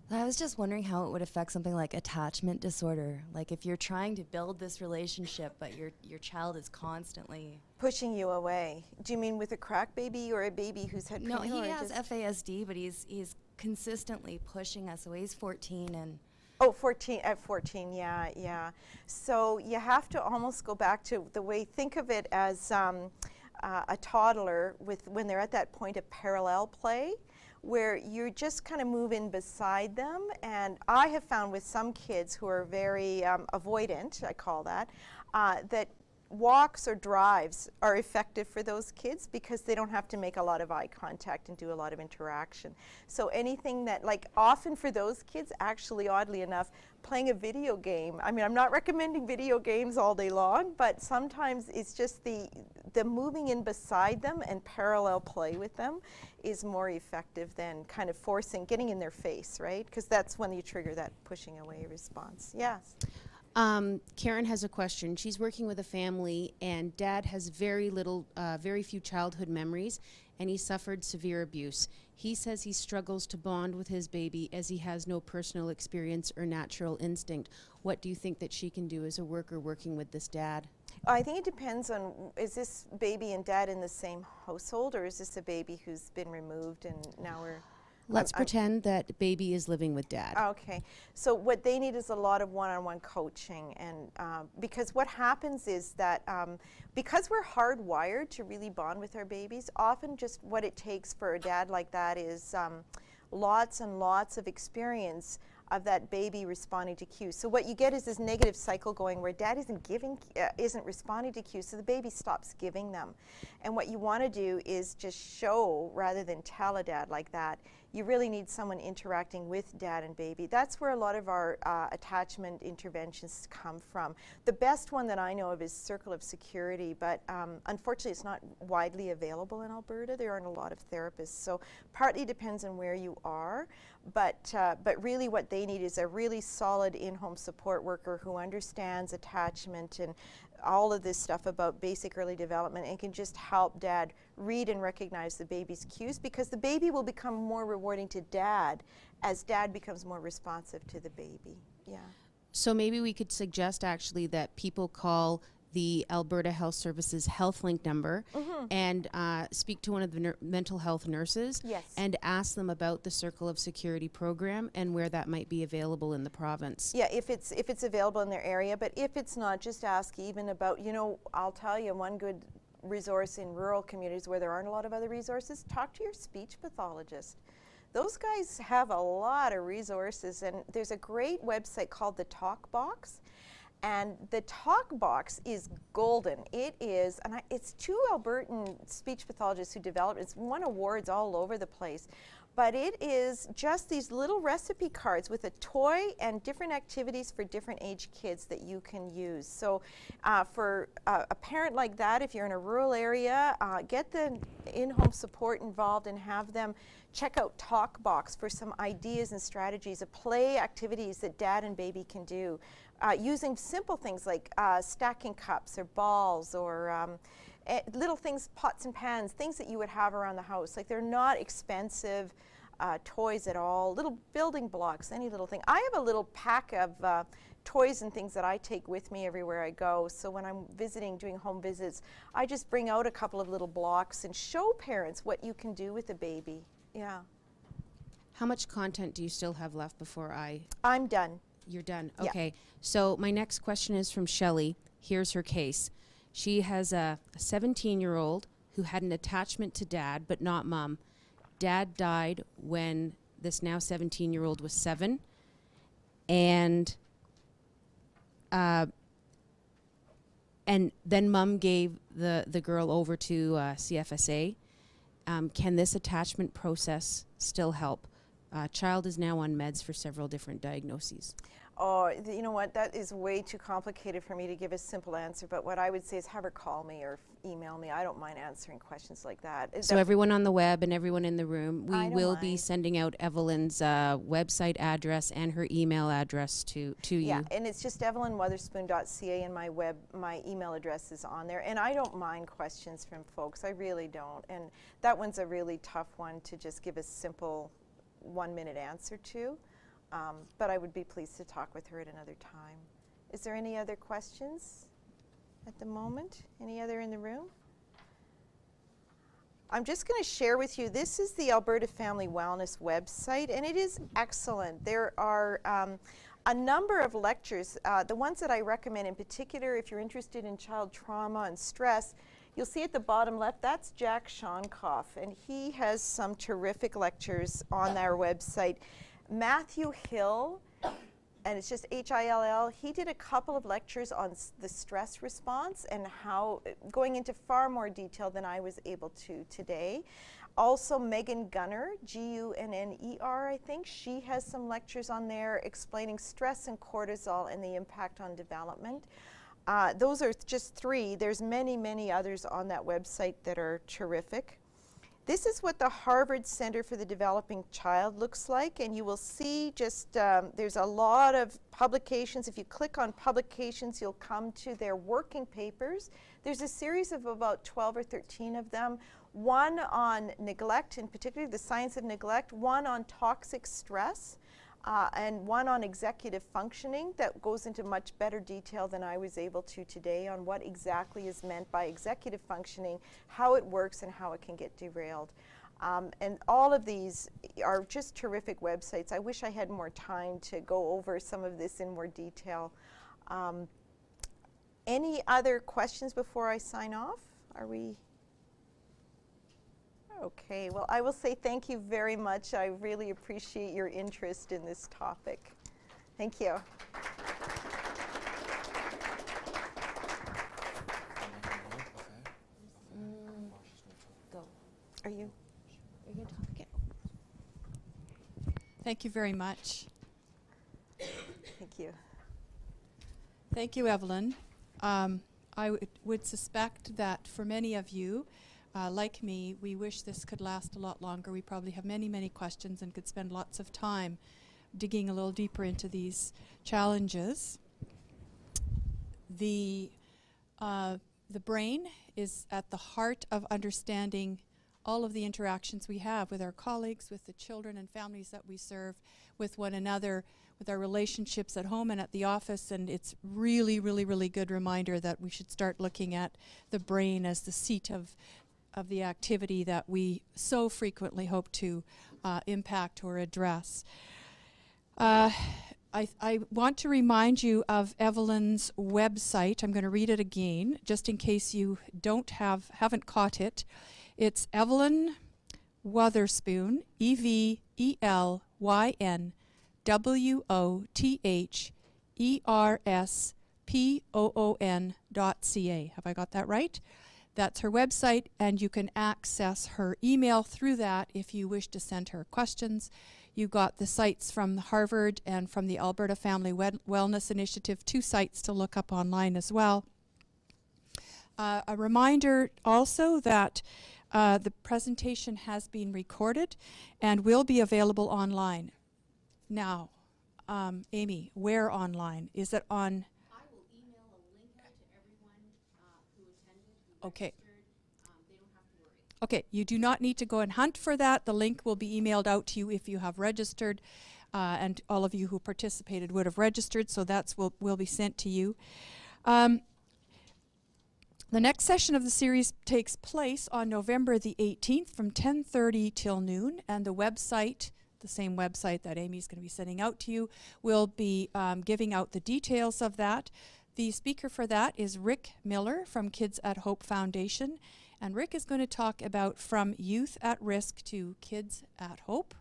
I was just wondering how it would affect something like attachment disorder. Like if you're trying to build this relationship, but your child is constantly pushing you away. Do you mean with a crack baby or a baby who's had No, prenatal? he has FASD, but he's consistently pushing us away. He's 14 and Oh, 14, at 14, yeah, yeah. So you have to almost go back to the way, think of it as a toddler when they're at that point of parallel play, where you just kind of move in beside them. And I have found with some kids who are very avoidant, I call that, that walks or drives are effective for those kids because they don't have to make a lot of eye contact and do a lot of interaction. So anything that, like often for those kids, actually oddly enough, playing a video game, I mean, I'm not recommending video games all day long, but sometimes it's just the moving in beside them and parallel play with them is more effective than kind of getting in their face, right? Because that's when you trigger that pushing away response. Yes. Karen has a question. She's working with a family, and dad has very few childhood memories, and he suffered severe abuse. He says he struggles to bond with his baby as he has no personal experience or natural instinct. What do you think that she can do as a worker working with this dad? I think it depends on, is this baby and dad in the same household, or is this a baby who's been removed and now we're... Let's pretend that baby is living with dad. Okay, so what they need is a lot of one-on-one coaching, and because what happens is that because we're hardwired to really bond with our babies, often just what it takes for a dad like that is lots and lots of experience of that baby responding to cues. So what you get is this negative cycle going where dad isn't responding to cues, so the baby stops giving them. And what you want to do is just show rather than tell a dad like that. You really need someone interacting with dad and baby. That's where a lot of our attachment interventions come from. The best one that I know of is Circle of Security, but unfortunately it's not widely available in Alberta. There aren't a lot of therapists, so partly depends on where you are, but really what they need is a really solid in-home support worker who understands attachment and all of this stuff about basic early development and can just help dad read and recognize the baby's cues, because the baby will become more rewarding to dad as dad becomes more responsive to the baby. Yeah. So maybe we could suggest actually that people call the Alberta Health Services HealthLink number and speak to one of the mental health nurses and ask them about the Circle of Security program and where that might be available in the province. Yeah, if it's available in their area, but if it's not, just ask even about, I'll tell you one good resource in rural communities where there aren't a lot of other resources, talk to your speech pathologist. Those guys have a lot of resources, and there's a great website called the Talk Box. And the Talk Box is golden. It is, and it's two Albertan speech pathologists who developed it. It's won awards all over the place. But it is just these little recipe cards with a toy and different activities for different age kids that you can use. So for a parent like that, if you're in a rural area, get the in-home support involved and have them check out Talk Box for some ideas and strategies of play activities that dad and baby can do. Using simple things like stacking cups or balls or little things, pots and pans, things that you would have around the house. Like, they're not expensive toys at all, little building blocks, any little thing. I have a little pack of toys and things that I take with me everywhere I go. So when I'm visiting, doing home visits, I just bring out a couple of little blocks and show parents what you can do with a baby. Yeah. How much content do you still have left before I'm done. You're done. Yeah. Okay. So my next question is from Shelley. Here's her case. She has a 17-year-old who had an attachment to dad, but not mom. Dad died when this now 17-year-old was 7. And then mom gave the girl over to CFSA. Can this attachment process still help? Child is now on meds for several different diagnoses. Oh, you know what? That is way too complicated for me to give a simple answer. But what I would say is have her call me or email me. I don't mind answering questions like that. So everyone on the web and everyone in the room, we will be sending out Evelyn's website address and her email address to you. Yeah, and it's just evelynweatherspoon.ca, and my email address is on there. And I don't mind questions from folks. I really don't. And that one's a really tough one to just give a simple 1-minute answer to. But I would be pleased to talk with her at another time. Is there any other questions at the moment? Any other in the room? I'm just going to share with you, this is the Alberta Family Wellness website, and it is excellent. There are a number of lectures. The ones that I recommend in particular, if you're interested in child trauma and stress, you'll see at the bottom left, that's Jack Shonkoff, and he has some terrific lectures on our website. Matthew Hill, and it's just Hill, he did a couple of lectures on the stress response and how, going into far more detail than I was able to today. Also Megan Gunner, Gunner, I think, she has some lectures on there explaining stress and cortisol and the impact on development. Those are just 3. There's many, many others on that website that are terrific. This is what the Harvard Center for the Developing Child looks like, and you will see just there's a lot of publications. If you click on publications, you'll come to their working papers. There's a series of about 12 or 13 of them, one on neglect, in particular the science of neglect, one on toxic stress, and one on executive functioning that goes into much better detail than I was able to today on what exactly is meant by executive functioning, how it works, and how it can get derailed. And all of these are just terrific websites. I wish I had more time to go over some of this in more detail. Any other questions before I sign off? Are we? Okay, well, I will say thank you very much. I really appreciate your interest in this topic. Thank you. Go. Are you going to talk again? Thank you very much. Thank you. Thank you, Evelyn. I would suspect that for many of you, like me, we wish this could last a lot longer. We probably have many, many questions and could spend lots of time digging a little deeper into these challenges. The brain is at the heart of understanding all of the interactions we have with our colleagues, with the children and families that we serve, with one another, with our relationships at home and at the office. And it's really, really, really good reminder that we should start looking at the brain as the seat of the activity that we so frequently hope to impact or address. I want to remind you of Evelyn's website. I'm going to read it again, just in case you haven't caught it. It's Evelyn Wotherspoon, EVELYNWOTHERSPOON.ca. Have I got that right? That's her website, and you can access her email through that if you wish to send her questions. You got the sites from Harvard and from the Alberta Family Wellness Initiative, 2 sites to look up online as well. A reminder also that the presentation has been recorded and will be available online. Now, Amy, where online? Is it on? I will email a link out to everyone who attended, who Okay. registered. They don't have to worry. Okay, you do not need to go and hunt for that. The link will be emailed out to you if you have registered, and all of you who participated would have registered, so that's will be sent to you. The next session of the series takes place on November the 18th from 10:30 till noon, and the website, the same website that Amy's going to be sending out to you, will be giving out the details of that. The speaker for that is Rick Miller from Kids at Hope Foundation, and Rick is going to talk about From Youth at Risk to Kids at Hope.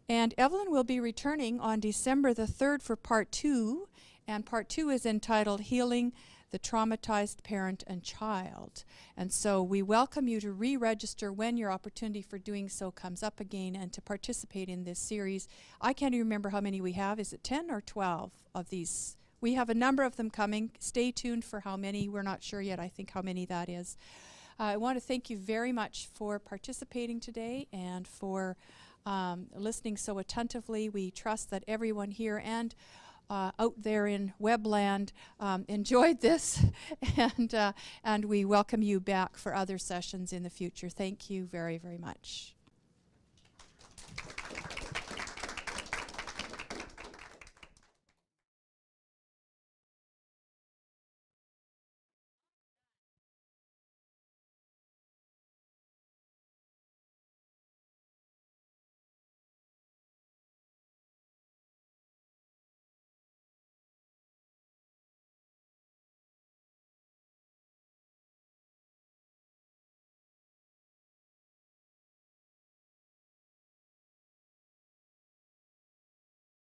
And Evelyn will be returning on December the 3rd for part 2, and part 2 is entitled Healing the Traumatized Parent and Child. And so we welcome you to re-register when your opportunity for doing so comes up again and to participate in this series. I can't even remember how many we have. Is it 10 or 12 of these? We have a number of them coming. Stay tuned for how many. We're not sure yet, I think, how many that is. I want to thank you very much for participating today and for listening so attentively. We trust that everyone here and out there in Webland enjoyed this, and we welcome you back for other sessions in the future. Thank you very, very much.